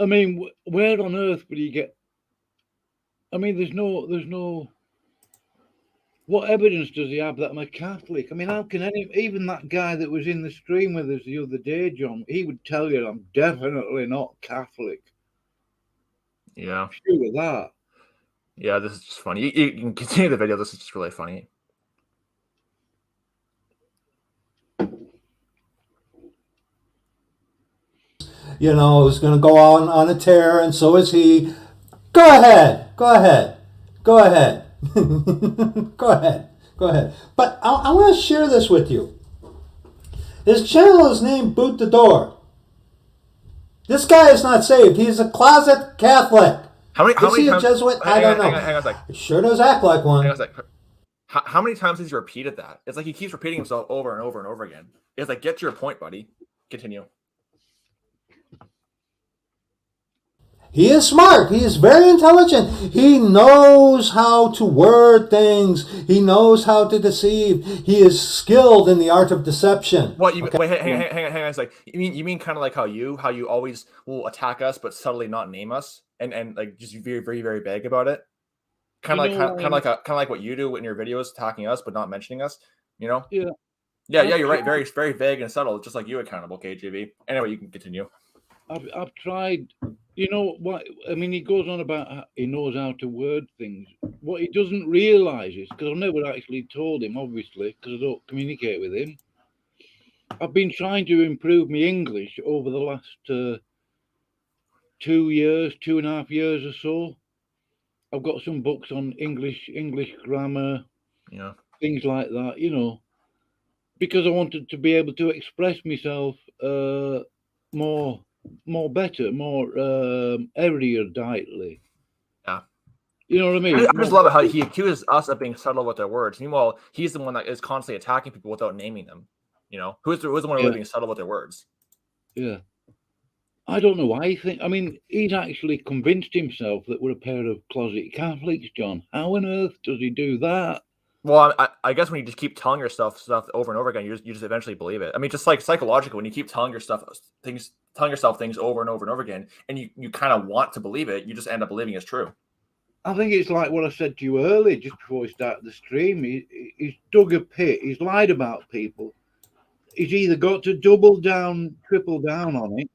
A: I mean, where on earth would you get? I mean, there's no. What evidence does he have that I'm a Catholic? I mean, how can even that guy that was in the stream with us the other day, John, he would tell you I'm definitely not Catholic.
B: Yeah.
A: I'm sure of that.
B: Yeah, this is just funny. You can continue the video. This is just really funny.
C: Is going to go on a tear, and so is he. Go ahead. Go ahead. But I want to share this with you. His channel is named Boot the Door. This guy is not saved. He's a closet Catholic. Is he a Jesuit? I don't know.
B: Hang on a sec.
C: He sure does act like one.
B: Hang on a sec. How many times has he repeated that? It's like he keeps repeating himself over and over and over again. It's like, get to your point, buddy. Continue.
C: He is smart. He is very intelligent. He knows how to word things. He knows how to deceive. He is skilled in the art of deception.
B: What you wait? Hang on. It's like you mean kind of like how you always will attack us but subtly not name us and like just very very very vague about it. Kind of like what you do in your videos, attacking us but not mentioning us. Yeah. You're right. Very very vague and subtle, just like you, Accountable KJV. Anyway, you can continue.
A: I've tried. You know what? I mean, he goes on about how he knows how to word things. What he doesn't realise is, because I've never actually told him, obviously, because I don't communicate with him. I've been trying to improve my English over the last 2 years, 2.5 years or so. I've got some books on English grammar, things like that, because I wanted to be able to express myself more eruditely. Yeah. You know what I mean?
B: I just love it how he accuses us of being subtle with their words. Meanwhile, he's the one that is constantly attacking people without naming them. Who's the one who's being subtle with their words?
A: Yeah. I don't know why he think. I mean, he's actually convinced himself that we're a pair of closet Catholics, John. How on earth does he do that?
B: Well, I guess when you just keep telling yourself stuff over and over again, you just eventually believe it. I mean, just like psychologically, when you keep telling yourself things over and over and over again, and you kind of want to believe it, you just end up believing it's true.
A: I think it's like what I said to you earlier, just before we started the stream. He's dug a pit. He's lied about people. He's either got to double down, triple down on it,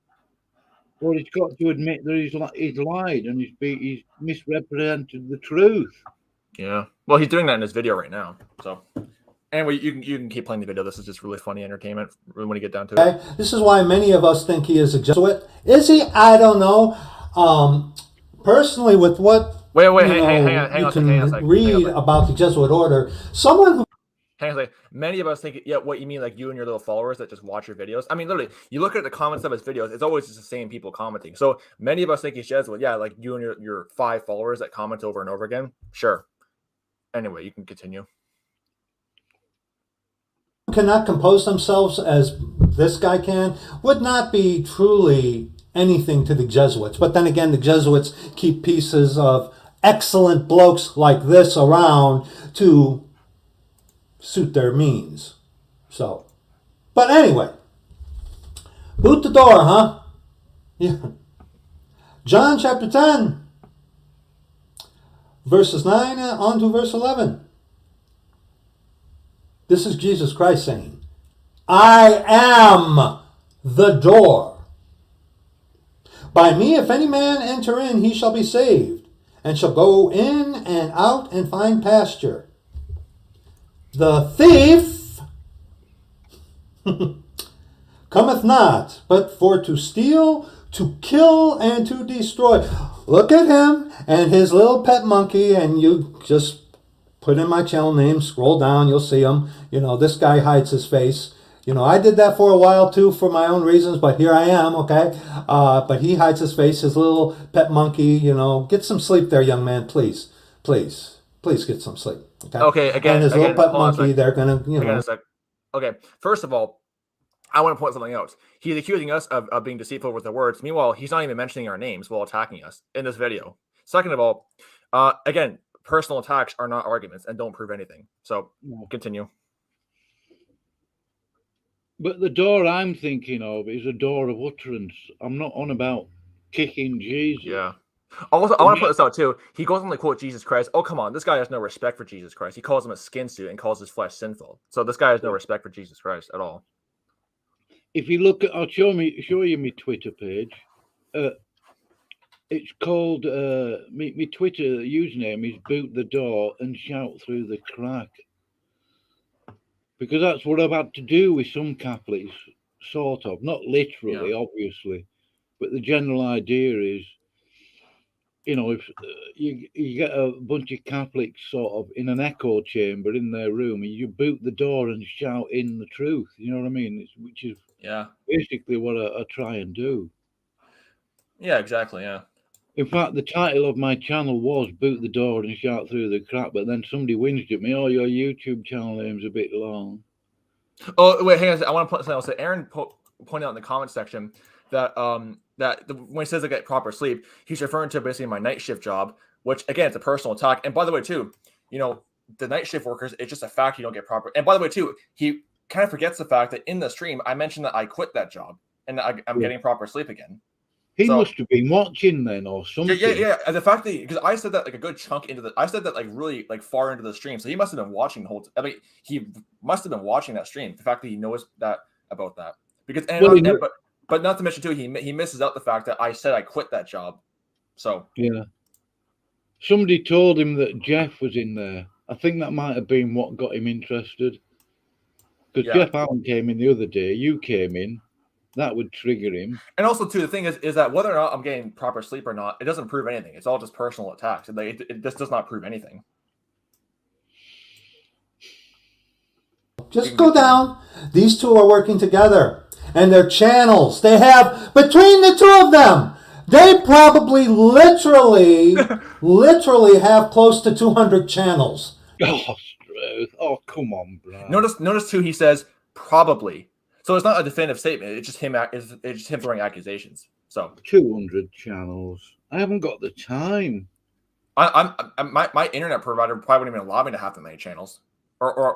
A: or he's got to admit that he's lied and he's misrepresented the truth.
B: Yeah. Well, he's doing that in his video right now. So anyway, you can keep playing the video. This is just really funny entertainment when you get down to it.
C: This is why many of us think he is a Jesuit. Is he? I don't know. Personally, with what
B: hang on a second.
C: Read about the Jesuit order, someone who
B: hang on a second. Many of us think, yeah, what you mean, like you and your little followers that just watch your videos. I mean, literally, you look at the comments of his videos, it's always just the same people commenting. So many of us think he's Jesuit. Yeah, like you and your 5 followers that comment over and over again. Sure. Anyway, you can continue.
C: cannot compose themselves as this guy can would not be truly anything to the Jesuits. But then again, the Jesuits keep pieces of excellent blokes like this around to suit their means. So, but anyway, boot the door, huh? Yeah. John chapter 10, verses 9 on to verse 11. This is Jesus Christ saying, I am the door. By me, if any man enter in, he shall be saved, and shall go in and out and find pasture. The thief cometh not, but for to steal, to kill, and to destroy. Look at him and his little pet monkey, and you just put in my channel name, scroll down, you'll see him. You know, this guy hides his face. You know, I did that for a while too for my own reasons, but here I am, okay? But he hides his face, his little pet monkey, you know. Get some sleep there, young man, please. Please. Please get some sleep, okay?
B: Okay, again.
C: And his little pet monkey, they're going to, you know.
B: Okay, first of all, I want to point something out. He's accusing us of being deceitful with the words. Meanwhile, he's not even mentioning our names while attacking us in this video. Second of all, again, personal attacks are not arguments and don't prove anything. So, continue.
A: But the door I'm thinking of is a door of utterance. I'm not on about kicking Jesus.
B: Yeah. Also, I want to put this out too. He goes on to quote Jesus Christ. Oh, come on. This guy has no respect for Jesus Christ. He calls him a skin suit and calls his flesh sinful. So this guy has no respect for Jesus Christ at all.
A: If you look at, I'll show you my Twitter page. It's called, my Twitter username is boot the door and shout through the crack. Because that's what I've had to do with some Catholics, sort of. Not literally, obviously. But the general idea is, you know, if you get a bunch of Catholics sort of in an echo chamber in their room, and you boot the door and shout in the truth. You know what I mean? Which is basically what I try and do.
B: Yeah, exactly, yeah.
A: In fact, the title of my channel was Boot the Door and Shout Through the Crack, but then somebody whinged at me, oh, your YouTube channel name's a bit long.
B: Oh, wait, hang on. I want to point something else. Aaron pointed out in the comment section that when he says I get proper sleep, he's referring to basically my night shift job, which, again, it's a personal attack. And by the way, too, you know, the night shift workers, it's just a fact you don't get proper. And by the way, too, he kind of forgets the fact that in the stream, I mentioned that I quit that job and I'm getting proper sleep again.
A: He must have been watching then, or something.
B: Yeah. And the fact that because I said that like a good chunk into I said that like really like far into the stream, so he must have been watching the whole. I mean, he must have been watching that stream. The fact that he knows that about that, because but not to mention too, he misses out the fact that I said I quit that job. So
A: somebody told him that Jeff was in there. I think that might have been what got him interested. Because Jeff Allen came in the other day. You came in. That would trigger him. And
B: also, too, the thing is that whether or not I'm getting proper sleep or not, it doesn't prove anything. It's all just personal attacks. It just does not prove anything.
C: Just go down. These two are working together. And their channels, they have, between the two of them, they probably literally have close to 200 channels.
A: Oh, come on, bro.
B: Notice, too, he says, probably. So it's not a definitive statement. It's just him. It's just him throwing accusations. So
A: 200 channels. I haven't got the time.
B: My internet provider probably wouldn't even allow me to have that many channels. Or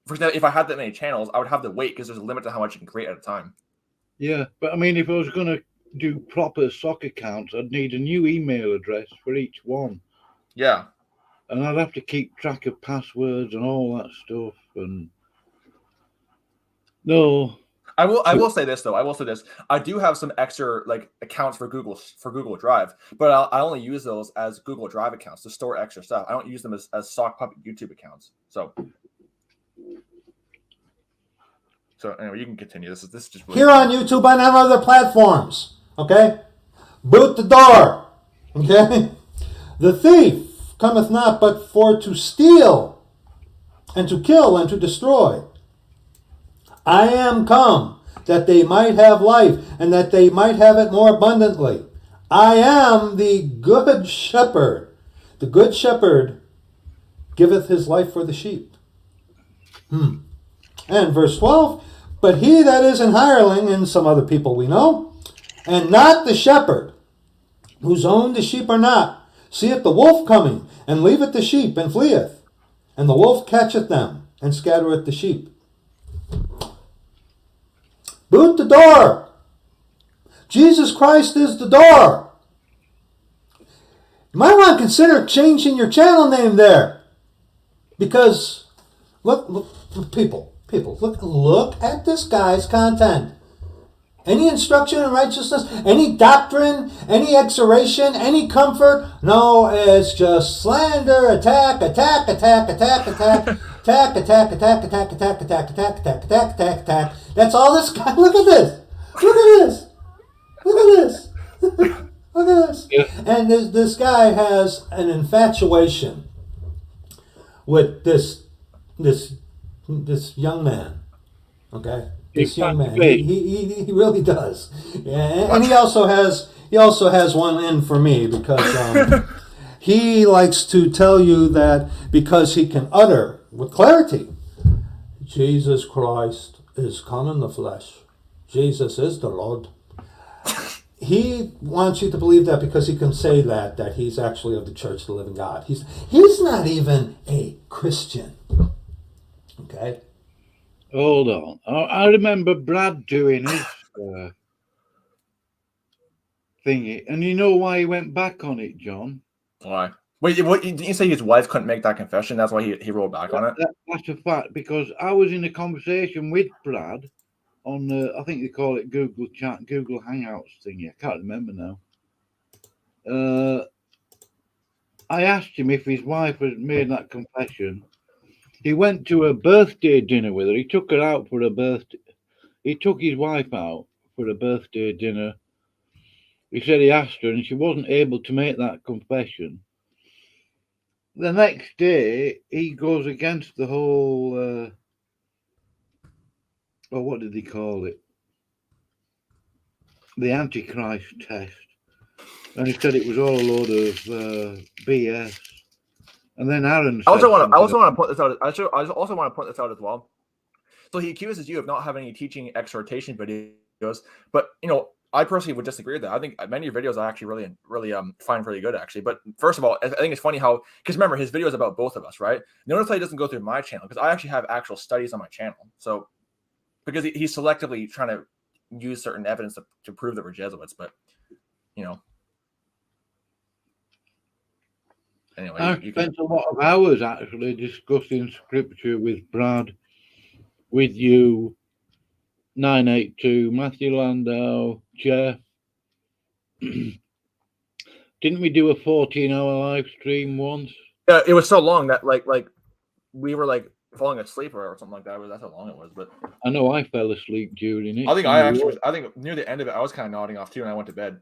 B: for example, if I had that many channels, I would have to wait because there's a limit to how much you can create at a time.
A: Yeah, but I mean, if I was going to do proper sock accounts, I'd need a new email address for each one.
B: Yeah.
A: And I'd have to keep track of passwords and all that stuff. And no,
B: I will say this though. I do have some extra like accounts for Google Drive, but I only use those as Google Drive accounts to store extra stuff. I don't use them as Sock Puppet YouTube accounts. So anyway, you can continue. This is just really
C: here on YouTube and on other platforms. Okay, boot the door. Okay, the thief cometh not but for to steal, and to kill, and to destroy. I am come that they might have life, and that they might have it more abundantly. I am the good shepherd. The good shepherd giveth his life for the sheep. And verse 12, but he that is an hireling, and some other people we know, and not the shepherd, whose own the sheep are not, seeth the wolf coming, and leaveth the sheep, and fleeth. And the wolf catcheth them, and scattereth the sheep. Boot the door. Jesus Christ is the door. You might want to consider changing your channel name there. Because, look, people, look at this guy's content. Any instruction in righteousness, any doctrine, any exhortation, any comfort? No, it's just slander, attack. That's all this guy. Look at this. Yeah. And this guy has an infatuation with this young man. Okay. This young man, he really does, yeah, and he also has one in for me because he likes to tell you that because he can utter with clarity, Jesus Christ is come in the flesh, Jesus is the Lord. He wants you to believe that because he can say that he's actually of the Church of the Living God. He's not even a Christian. Okay.
A: Hold on. I remember Brad doing his thingy. And you know why he went back on it, John?
B: Why? Wait, what, didn't you say his wife couldn't make that confession? That's why he rolled back on it?
A: That's a fact, because I was in a conversation with Brad on, I think they call it Google Chat, Google Hangouts thingy. I can't remember now. I asked him if his wife had made that confession. He went to a birthday dinner with her. He took her out for a birthday. He took his wife out for a birthday dinner. He said he asked her and she wasn't able to make that confession. The next day, he goes against the whole, what did he call it? The Antichrist test. And he said it was all a load of BS. And then Aaron said, I also
B: want to point this out. I also want to point this out as well. So he accuses you of not having any teaching exhortation videos, but I personally would disagree with that. I think many of your videos I actually really find really good actually. But first of all, I think it's funny how, because remember his video is about both of us, right? Notice how he doesn't go through my channel because I actually have actual studies on my channel. So because he's selectively trying to use certain evidence to prove that we're Jesuits, but anyway,
A: I spent a lot of hours actually discussing scripture with Brad, with you, 982, Matthew Landau, Jeff. Didn't we do a 14-hour live stream once?
B: Yeah, it was so long that like we were like falling asleep or something like that. That's how long it was. But
A: I know I fell asleep during it.
B: I think near the end of it, I was kind of nodding off too, and I went to bed.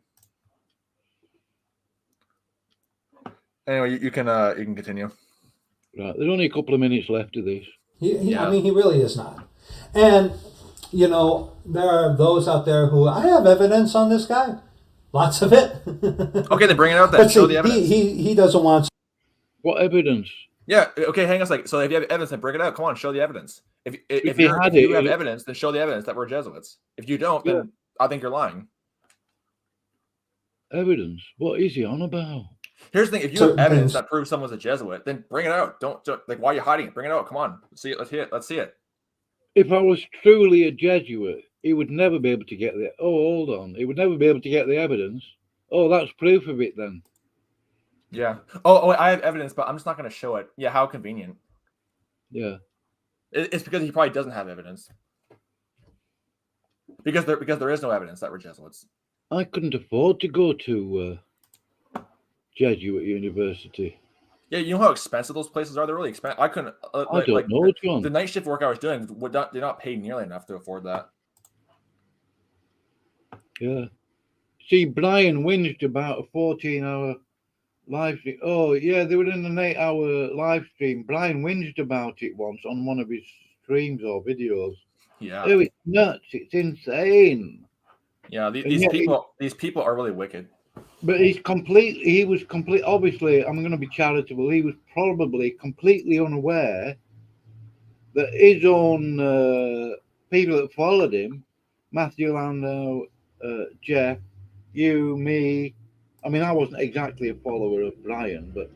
B: Anyway, you can continue.
A: Right, there's only a couple of minutes left of this.
C: I mean, he really is not. And there are those out there who I have evidence on this guy, lots of it.
B: Okay, then bring it out. Then show the evidence.
C: He doesn't want.
A: What evidence?
B: Yeah. Okay, hang on a second. So if you have evidence, then bring it out. Come on, show the evidence. If you have evidence, then show the evidence that we're Jesuits. If you don't, then I think you're lying.
A: Evidence? What is he on about?
B: Here's the thing: if you have evidence that proves someone's a Jesuit, then bring it out. Don't like, why are you hiding it? Bring it out. Come on, let's see it. Let's hear it. Let's see it.
A: If I was truly a Jesuit, he would never be able to get the. Oh, hold on. He would never be able to get the evidence. Oh, that's proof of it then.
B: Yeah. Oh, I have evidence, but I'm just not going to show it. Yeah, how convenient.
A: Yeah.
B: It's because he probably doesn't have evidence. Because there is no evidence that we're Jesuits.
A: I couldn't afford to go to Jesuit university.
B: Yeah, you know how expensive those places are? They're really expensive. I couldn't.
A: I don't know, John.
B: The night shift work I was doing did not pay nearly enough to afford that.
A: Yeah. See, Bryan whinged about a 14-hour live stream. Oh, yeah, they were in an 8-hour live stream. Bryan whinged about it once on one of his streams or videos.
B: Yeah.
A: Oh, it's nuts. It's insane.
B: Yeah, these people are really wicked.
A: But he was complete. Obviously, I'm going to be charitable. He was probably completely unaware that his own people that followed him, Matthew Landau, Jeff, you, me. I mean, I wasn't exactly a follower of Bryan, but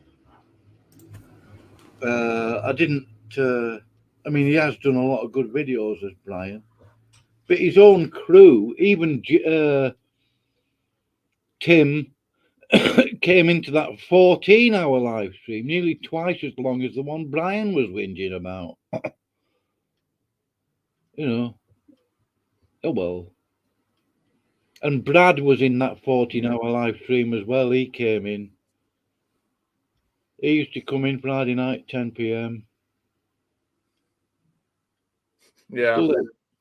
A: I didn't. I mean, he has done a lot of good videos as Bryan, but his own crew, even Tim, came into that 14-hour live stream, nearly twice as long as the one Bryan was whinging about. You know. Oh well. And Brad was in that 14-hour live stream as well. He came in. He used to come in Friday night, 10 p.m.
B: Yeah.
A: Still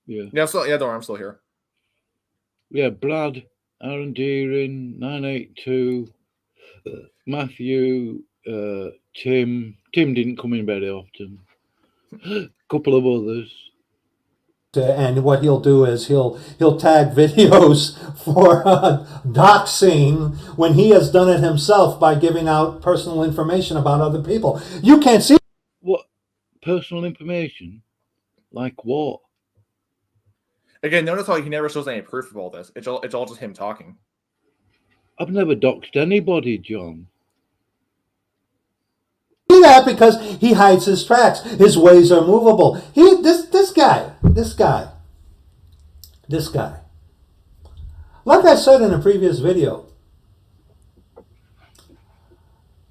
A: yeah.
B: Yeah, don't worry, I'm still here.
A: Yeah, Brad, Aaron Deering, 982, Matthew, Tim. Tim didn't come in very often. A couple of others.
C: And what he'll do is he'll tag videos for doxing when he has done it himself by giving out personal information about other people. You can't see
A: what personal information, like what?
B: Again, notice how he never shows any proof of all this. It's all just him talking.
A: I've never doxed anybody, John.
C: That because he hides his tracks. His ways are movable. This guy. Like I said in a previous video,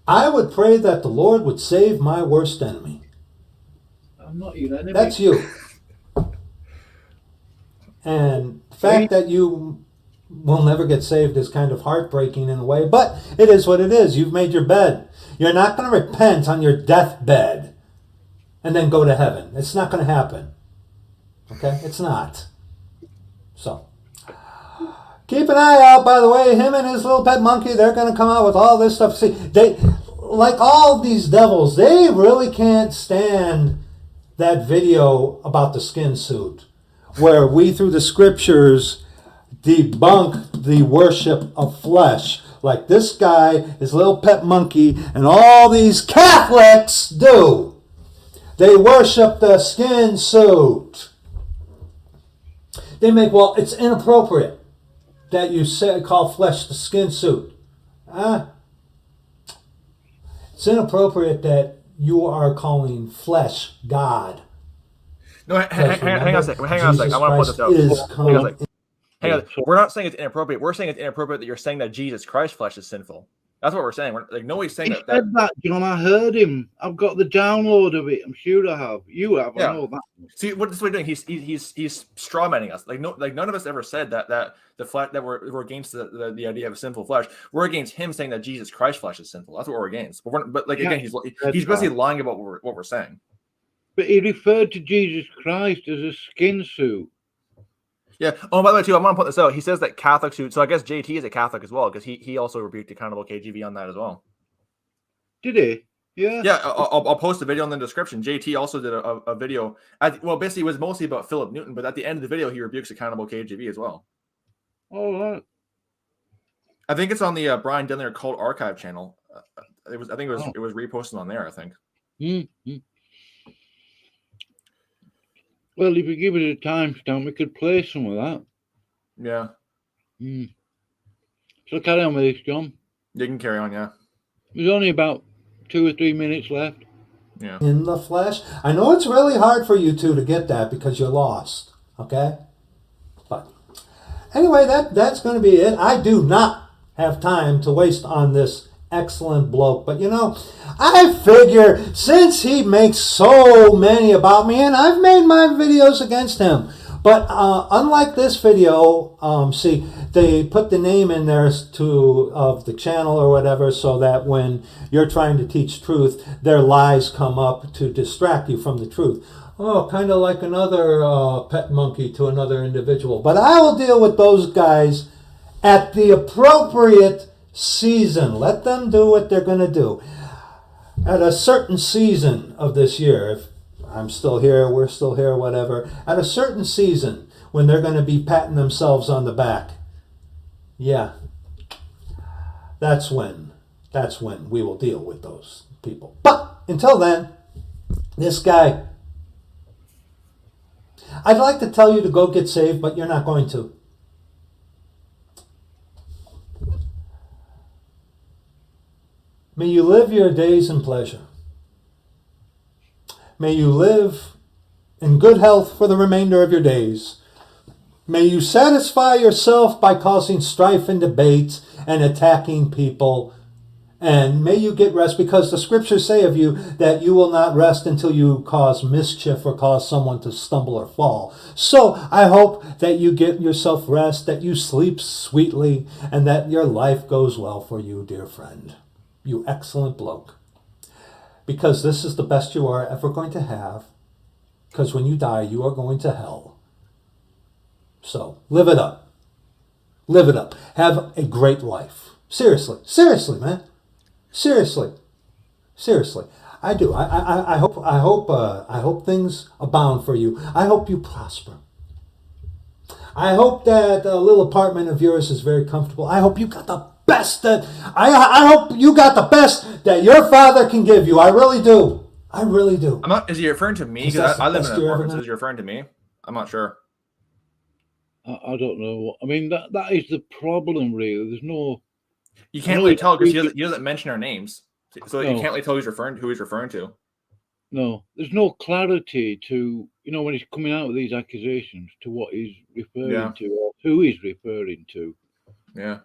C: I would pray that the Lord would save my worst enemy.
A: I'm not your enemy.
C: That's you. And the fact that you will never get saved is kind of heartbreaking in a way, but it is what it is. You've made your bed. You're not going to repent on your deathbed and then go to heaven. It's not going to happen. Okay? It's not. So, keep an eye out, by the way. Him and his little pet monkey, they're going to come out with all this stuff. See, they, like all these devils, they really can't stand that video about the skin suit, where we, through the scriptures, debunk the worship of flesh, like this guy, his little pet monkey, and all these Catholics do. They worship the skin suit. They make, well, it's inappropriate that you call flesh the skin suit. It's inappropriate that you are calling flesh God.
B: No, hang on a second. I want to put this out. Hang on. We're not saying it's inappropriate. We're saying it's inappropriate that you're saying that Jesus Christ's flesh is sinful. That's what we're saying. Nobody's saying
A: that. Said that, John. I heard him. I've got the download of it. I'm sure I have. You have. Yeah. I know that.
B: See, what this is doing? He's strawmanning us. None of us ever said that the flesh that we're against the idea of sinful flesh. We're against him saying that Jesus Christ's flesh is sinful. That's what we're against. But again, he's basically lying about what we're saying.
A: But he referred to Jesus Christ as a skin suit.
B: Yeah. Oh, by the way, too, I want to put this out. He says that Catholics who, so I guess JT is a Catholic as well, because he also rebuked Accountable KJV on that as well.
A: Did he? Yeah.
B: Yeah. I'll post a video in the description. JT also did a video. Basically, it was mostly about Philip Newton, but at the end of the video, he rebukes Accountable KJV as well.
A: Oh, right.
B: I think it's on the Bryan Denlinger Cult Archive channel. It was reposted on there, I think.
A: Mm-hmm. Well, if you give it a timestamp, we could play some of that.
B: Yeah.
A: So carry on with this, John.
B: You can carry on, yeah.
A: There's only about 2 or 3 minutes left.
B: Yeah.
C: In the flesh. I know it's really hard for you two to get that because you're lost. Okay? But anyway, that's going to be it. I do not have time to waste on this excellent bloke. But you know, I figure since he makes so many about me, and I've made my videos against him. But unlike this video, see, they put the name in there of the channel or whatever, so that when you're trying to teach truth, their lies come up to distract you from the truth. Oh, kind of like another pet monkey to another individual. But I will deal with those guys at the appropriate season. Let them do what they're going to do. At a certain season of this year, if I'm still here, we're still here, whatever. At a certain season, when they're going to be patting themselves on the back, yeah, that's when we will deal with those people. But until then, this guy, I'd like to tell you to go get saved, but you're not going to. May you live your days in pleasure. May you live in good health for the remainder of your days. May you satisfy yourself by causing strife and debate and attacking people. And may you get rest, because the scriptures say of you that you will not rest until you cause mischief or cause someone to stumble or fall. So I hope that you get yourself rest, that you sleep sweetly, and that your life goes well for you, dear friend. You excellent bloke. Because this is the best you are ever going to have. Because when you die, you are going to hell. So, live it up. Live it up. Have a great life. Seriously. Seriously, man. Seriously. Seriously. I do. I hope things abound for you. I hope you prosper. I hope that little apartment of yours is very comfortable. I hope you got the best that I hope you got the best that your father can give you. I really do. I really do.
B: I'm not. Is he referring to me? Because I live in an apartment. So is he referring to me? I'm not sure.
A: I don't know. I mean, that is the problem, really. There's no.
B: You can't really tell because he doesn't mention our names, so
A: No.
B: you can't really tell who he's referring to.
A: No, there's no clarity to, when he's coming out with these accusations, to what he's referring to or who he's referring to.
B: Yeah.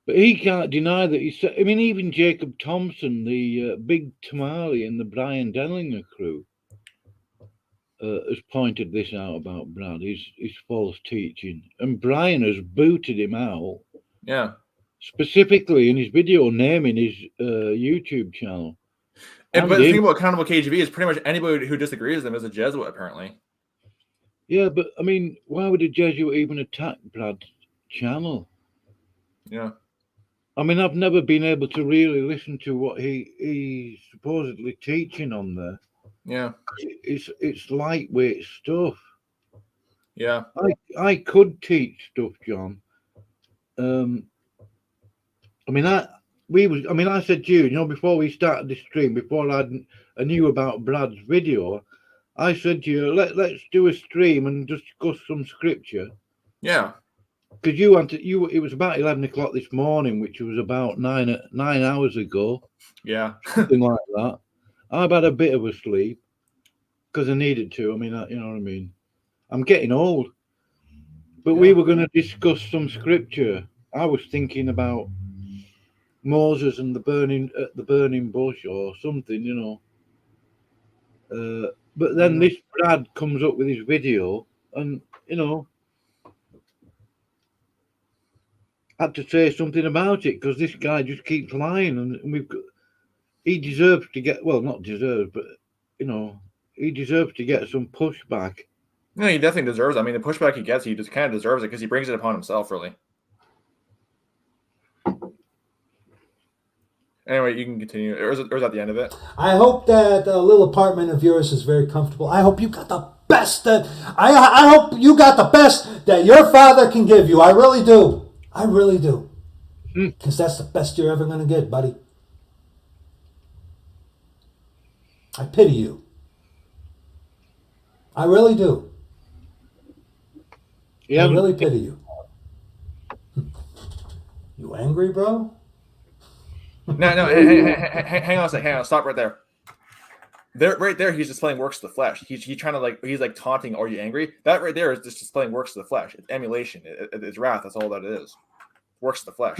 A: But he can't deny that he's. I mean, even Jacob Thompson, the big tamale in the Bryan Denlinger crew, has pointed this out about Brad. His false teaching, and Bryan has booted him out.
B: Yeah.
A: Specifically in his video naming his YouTube channel.
B: But the thing about Accountable KJV is pretty much anybody who disagrees with them is a Jesuit, apparently.
A: Yeah, but I mean, why would a Jesuit even attack Brad's channel?
B: Yeah.
A: I mean, I've never been able to really listen to what he's supposedly teaching on there.
B: Yeah.
A: It's lightweight stuff.
B: Yeah.
A: I could teach stuff, John. I said to you, before we started the stream, before I knew about Brad's video, I said to you, let's do a stream and discuss some scripture.
B: Yeah.
A: Because it was about 11 o'clock this morning, which was about 9 hours ago.
B: Yeah.
A: Something like that. I've had a bit of a sleep because I needed to. I mean, you know what I mean? I'm getting old. But we were going to discuss some scripture. I was thinking about Moses and the burning bush or something, but then this Brad comes up with his video, and had to say something about it because this guy just keeps lying, and he deserves to get, well, not deserves, but he deserves to get some pushback.
B: No, he definitely deserves it. I mean, the pushback he gets, he just kind of deserves it because he brings it upon himself, really. Anyway, you can continue. Or is that the end of it?
C: I hope that little apartment of yours is very comfortable. I hope you got the best that I hope you got the best that your father can give you. I really do. I really do. Because that's the best you're ever going to get, buddy. I pity you. I really do. I really pity you. You angry, bro?
B: No, hang on a second. Hang on, stop right there. Right there, he's displaying works of the flesh. He's trying to he's like taunting. Are you angry? That right there is just displaying works of the flesh. It's emulation. It's wrath. That's all that it is. Works of the flesh.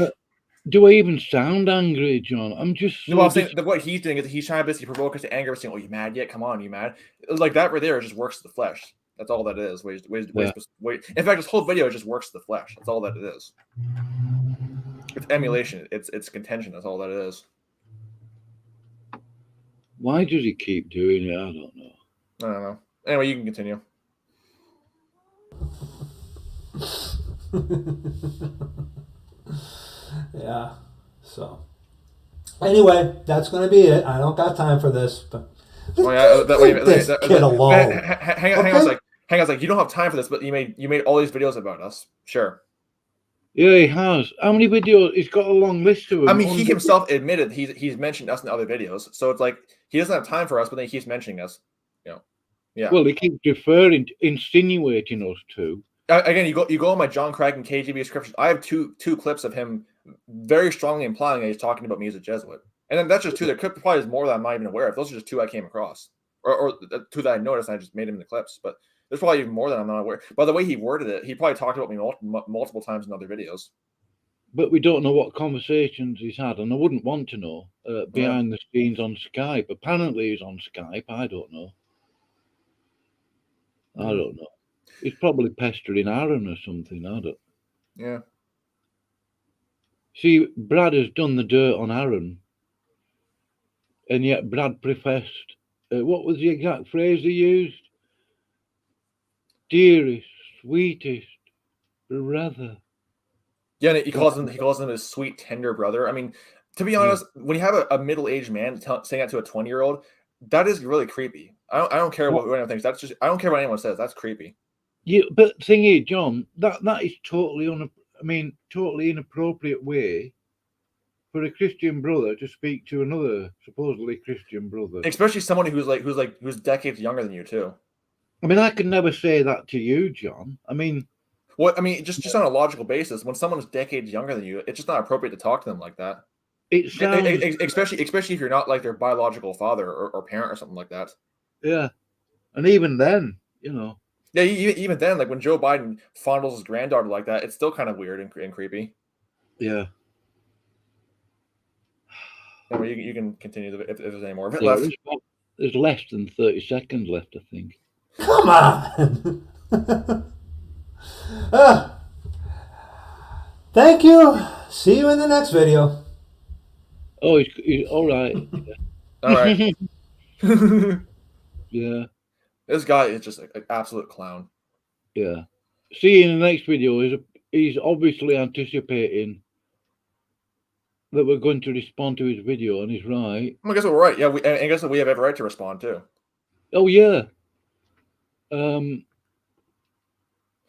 A: Do I even sound angry, John? I'm just.
B: No, I'm saying that what he's doing is he's trying to basically provoke us to anger, saying, "Oh, you mad yet? Come on, you mad?" Like that right there is just works of the flesh. That's all that it is. Wait. In fact, this whole video is just works of the flesh. That's all that it is. It's emulation. It's contention. That's all that it is.
A: Why does he keep doing it? I don't know.
B: I don't know. Anyway, you can continue.
C: Yeah. So anyway, that's going to be it. I don't got time for this, but leave this kid alone.
B: Hang on a sec. You don't have time for this, but you made all these videos about us. Sure.
A: Yeah, he has. How many videos? He's got a long list of them.
B: I mean, he himself admitted he's mentioned us in other videos, so it's like he doesn't have time for us, but then he keeps mentioning us. Yeah.
A: Well, he keeps insinuating us too.
B: Again, you go on my John Cragen KJV description. I have two clips of him very strongly implying that he's talking about me as a Jesuit, and then that's just two. There probably is more that I'm not even aware of. Those are just two I came across, or two that I noticed. And I just made them in the clips, but there's probably even more that I'm not aware. By the way he worded it, he probably talked about me multiple times in other videos.
A: But we don't know what conversations he's had, and I wouldn't want to know behind the scenes on Skype. Apparently, he's on Skype. I don't know. I don't know. He's probably pestering Aaron or something. I don't.
B: Yeah.
A: See, Brad has done the dirt on Aaron, and yet Brad professed. What was the exact phrase he used? Dearest, sweetest, brother.
B: Yeah, and he calls him his sweet, tender brother. I mean, to be honest, when you have a middle-aged man saying that to a 20-year-old, that is really creepy. I don't care what anyone thinks. I don't care what anyone says. That's creepy.
A: Yeah, but thing is, John, that is totally totally inappropriate way for a Christian brother to speak to another supposedly Christian brother,
B: especially someone who's decades younger than you too.
A: I mean, I could never say that to you, John. I mean,
B: just on a logical basis, when someone's decades younger than you, it's just not appropriate to talk to them like that.
A: It sounds,
B: especially if you're not like their biological father or parent or something like that.
A: Yeah, and even then,
B: Yeah, even then, like when Joe Biden fondles his granddaughter like that, it's still kind of weird and creepy.
A: Yeah.
B: Anyway, you can continue if there's any more of it left.
A: There's less than 30 seconds left, I think.
C: Come on. Thank you. See you in the next video.
A: Oh, he's all right.
B: All right.
A: Yeah.
B: This guy is just an absolute clown.
A: Yeah. See you in the next video. He's obviously anticipating that we're going to respond to his video, and he's right.
B: Well, I guess we're right. Yeah, I guess we have every right to respond too.
A: Oh yeah.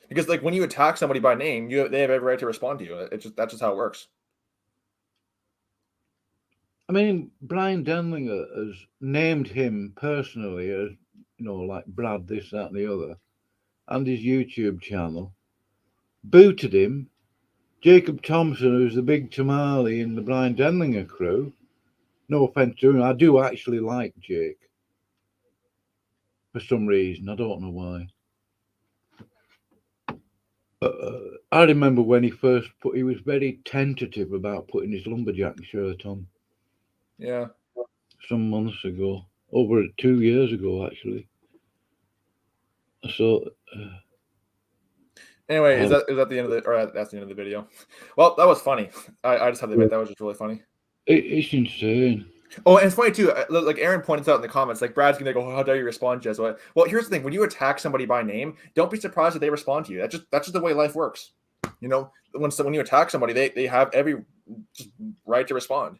B: Because like when you attack somebody by name, they have every right to respond to you. That's just how it works.
A: I mean, Bryan Denlinger has named him personally as, like Brad, this, that, and the other, and his YouTube channel. Booted him. Jacob Thompson, who's the big tamale in the Bryan Denlinger crew. No offense to him, I do actually like Jake. For some reason, I don't know why. I remember when he was very tentative about putting his lumberjack shirt on.
B: Yeah.
A: Some months ago, over 2 years ago, actually. So.
B: Anyway, is that the end of that's the end of the video? Well, that was funny. I just have to admit that was just really funny.
A: It's insane.
B: Oh, and it's funny too. Like Aaron points out in the comments, like Brad's gonna go, "How dare you respond, Jesuit?" Well, here's the thing: when you attack somebody by name, don't be surprised if they respond to you. That's just the way life works. When you attack somebody, they have every right to respond.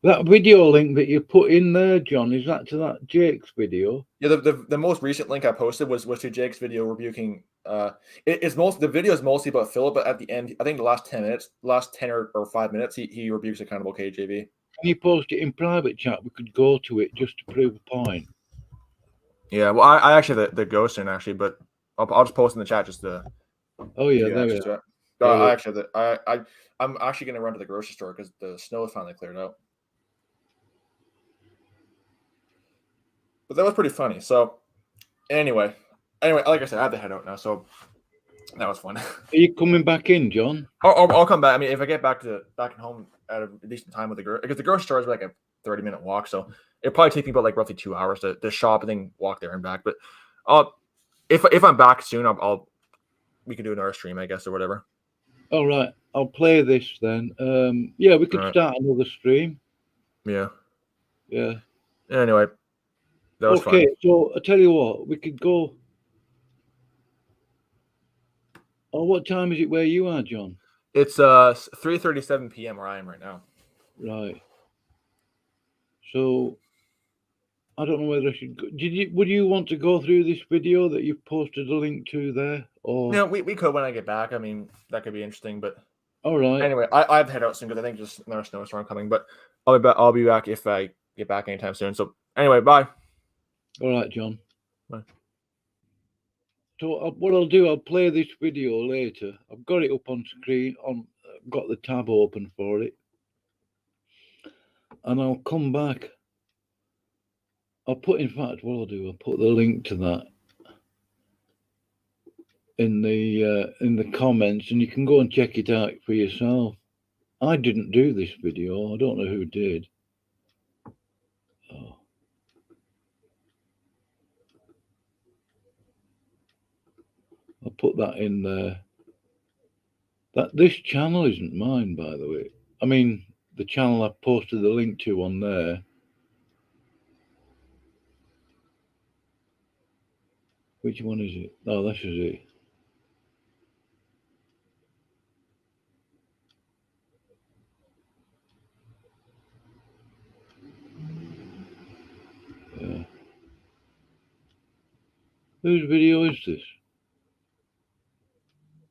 B: That
A: video link that you put in there, John, is that to that Jake's video?
B: Yeah, the most recent link I posted was to Jake's video rebuking. The video is mostly about Philip, but at the end, I think the last 10 or 5 minutes, he rebukes Accountable KJV.
A: Can you post it in private chat? We could go to it just to prove a point.
B: Yeah, well, I actually have the ghost in actually, but I'll just post in the chat just to.
A: Oh yeah, there we are.
B: No, I actually, I'm actually going to run to the grocery store because the snow finally cleared out. But that was pretty funny. So anyway, like I said, I have to head out now. So that was fun.
A: Are you coming back in, John?
B: I'll come back. I mean, if I get back home at a decent time with because the grocery store is like a 30-minute walk, so it'll probably take me about like roughly 2 hours to shop and then walk there and back. But if I'm back soon, we can do another stream, I guess, or whatever.
A: All right, I'll play this then. Yeah, we could start another stream.
B: Yeah.
A: Yeah.
B: Anyway, that was fun.
A: So I tell you what, we could go. Oh, what time is it where you are, John?
B: It's 3:37 p.m. where I am right now.
A: Right. So I don't know whether I should go. Would you want to go through this video that you've posted a link to there? Or
B: Yeah, we could when I get back. I mean, that could be interesting, but
A: all right.
B: Anyway, I have to head out soon because I think just another snowstorm coming. But I'll be back if I get back anytime soon. So anyway, bye.
A: All right, John.
B: Bye.
A: So what I'll do, I'll play this video later. I've got it up on screen. I've got the tab open for it, and I'll come back. In fact, what I'll do, I'll put the link to that in the comments, and you can go and check it out for yourself. I didn't do this video. I don't know who did. Oh. I'll put that in there. This channel isn't mine, by the way. I mean, the channel I've posted the link to on there. Which one is it? Oh, this is it. Yeah. Whose video is this?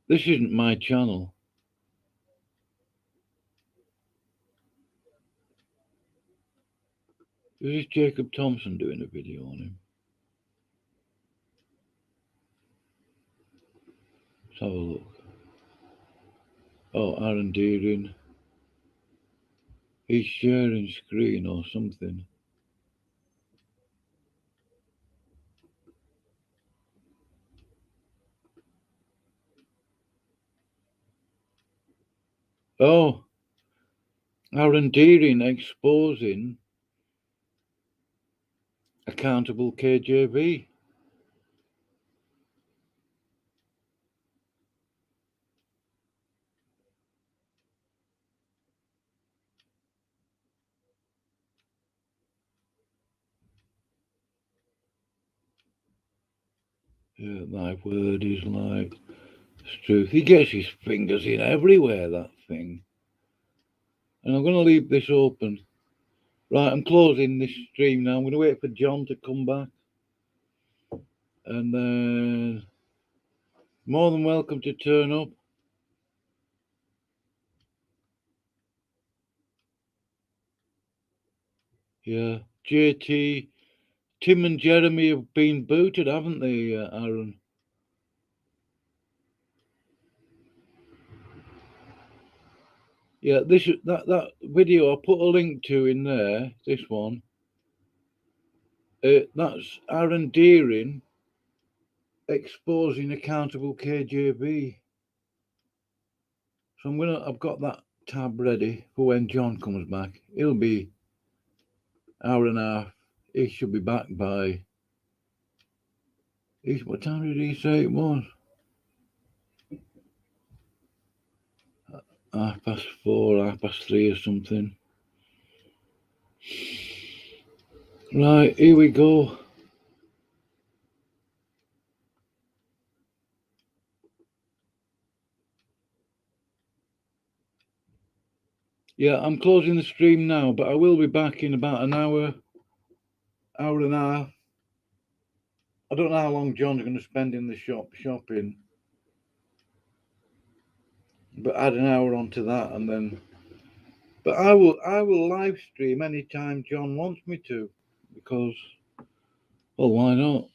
A: This isn't my channel. Is this Jacob Thompson doing a video on him? Let's have a look. Oh, Aaron Deering. He's sharing screen or something. Oh, Aaron Deering exposing Accountable KJV. Yeah, my word is like truth. He gets his fingers in everywhere, that thing. And I'm going to leave this open. Right, I'm closing this stream now. I'm going to wait for John to come back. And then more than welcome to turn up. Yeah, JT, Tim and Jeremy have been booted, haven't they, Aaron? Yeah, that video I put a link to in there. This one. That's Aaron Deering exposing Accountable KJV. So I've got that tab ready for when John comes back. It'll be hour and a half. He should be back by. What time did he say it was? 4:30, 3:30 or something. Right, here we go. Yeah, I'm closing the stream now, but I will be back in about an hour and a half. I don't know how long John's going to spend in the shopping, but add an hour onto that, and then. But I will live stream anytime John wants me to, because, well, why not?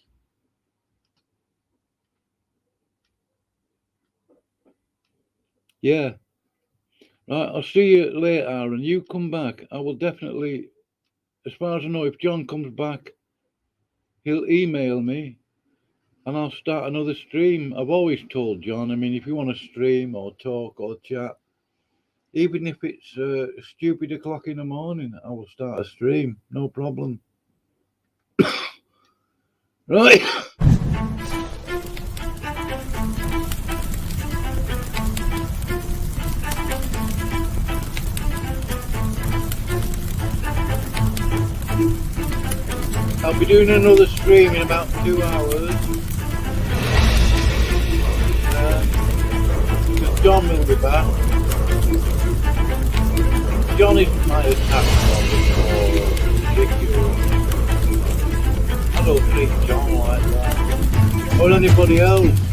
A: Yeah. Right, I'll see you later, Aaron. You come back. I will definitely, as far as I know, if John comes back, he'll email me and I'll start another stream. I've always told John, I mean, if you want to stream or talk or chat, even if it's stupid o'clock in the morning, I will start a stream. No problem. Right. I'll be doing another stream in about 2 hours. Because John will be back. John isn't my attack or ridiculous. I don't treat John like that. Or anybody else.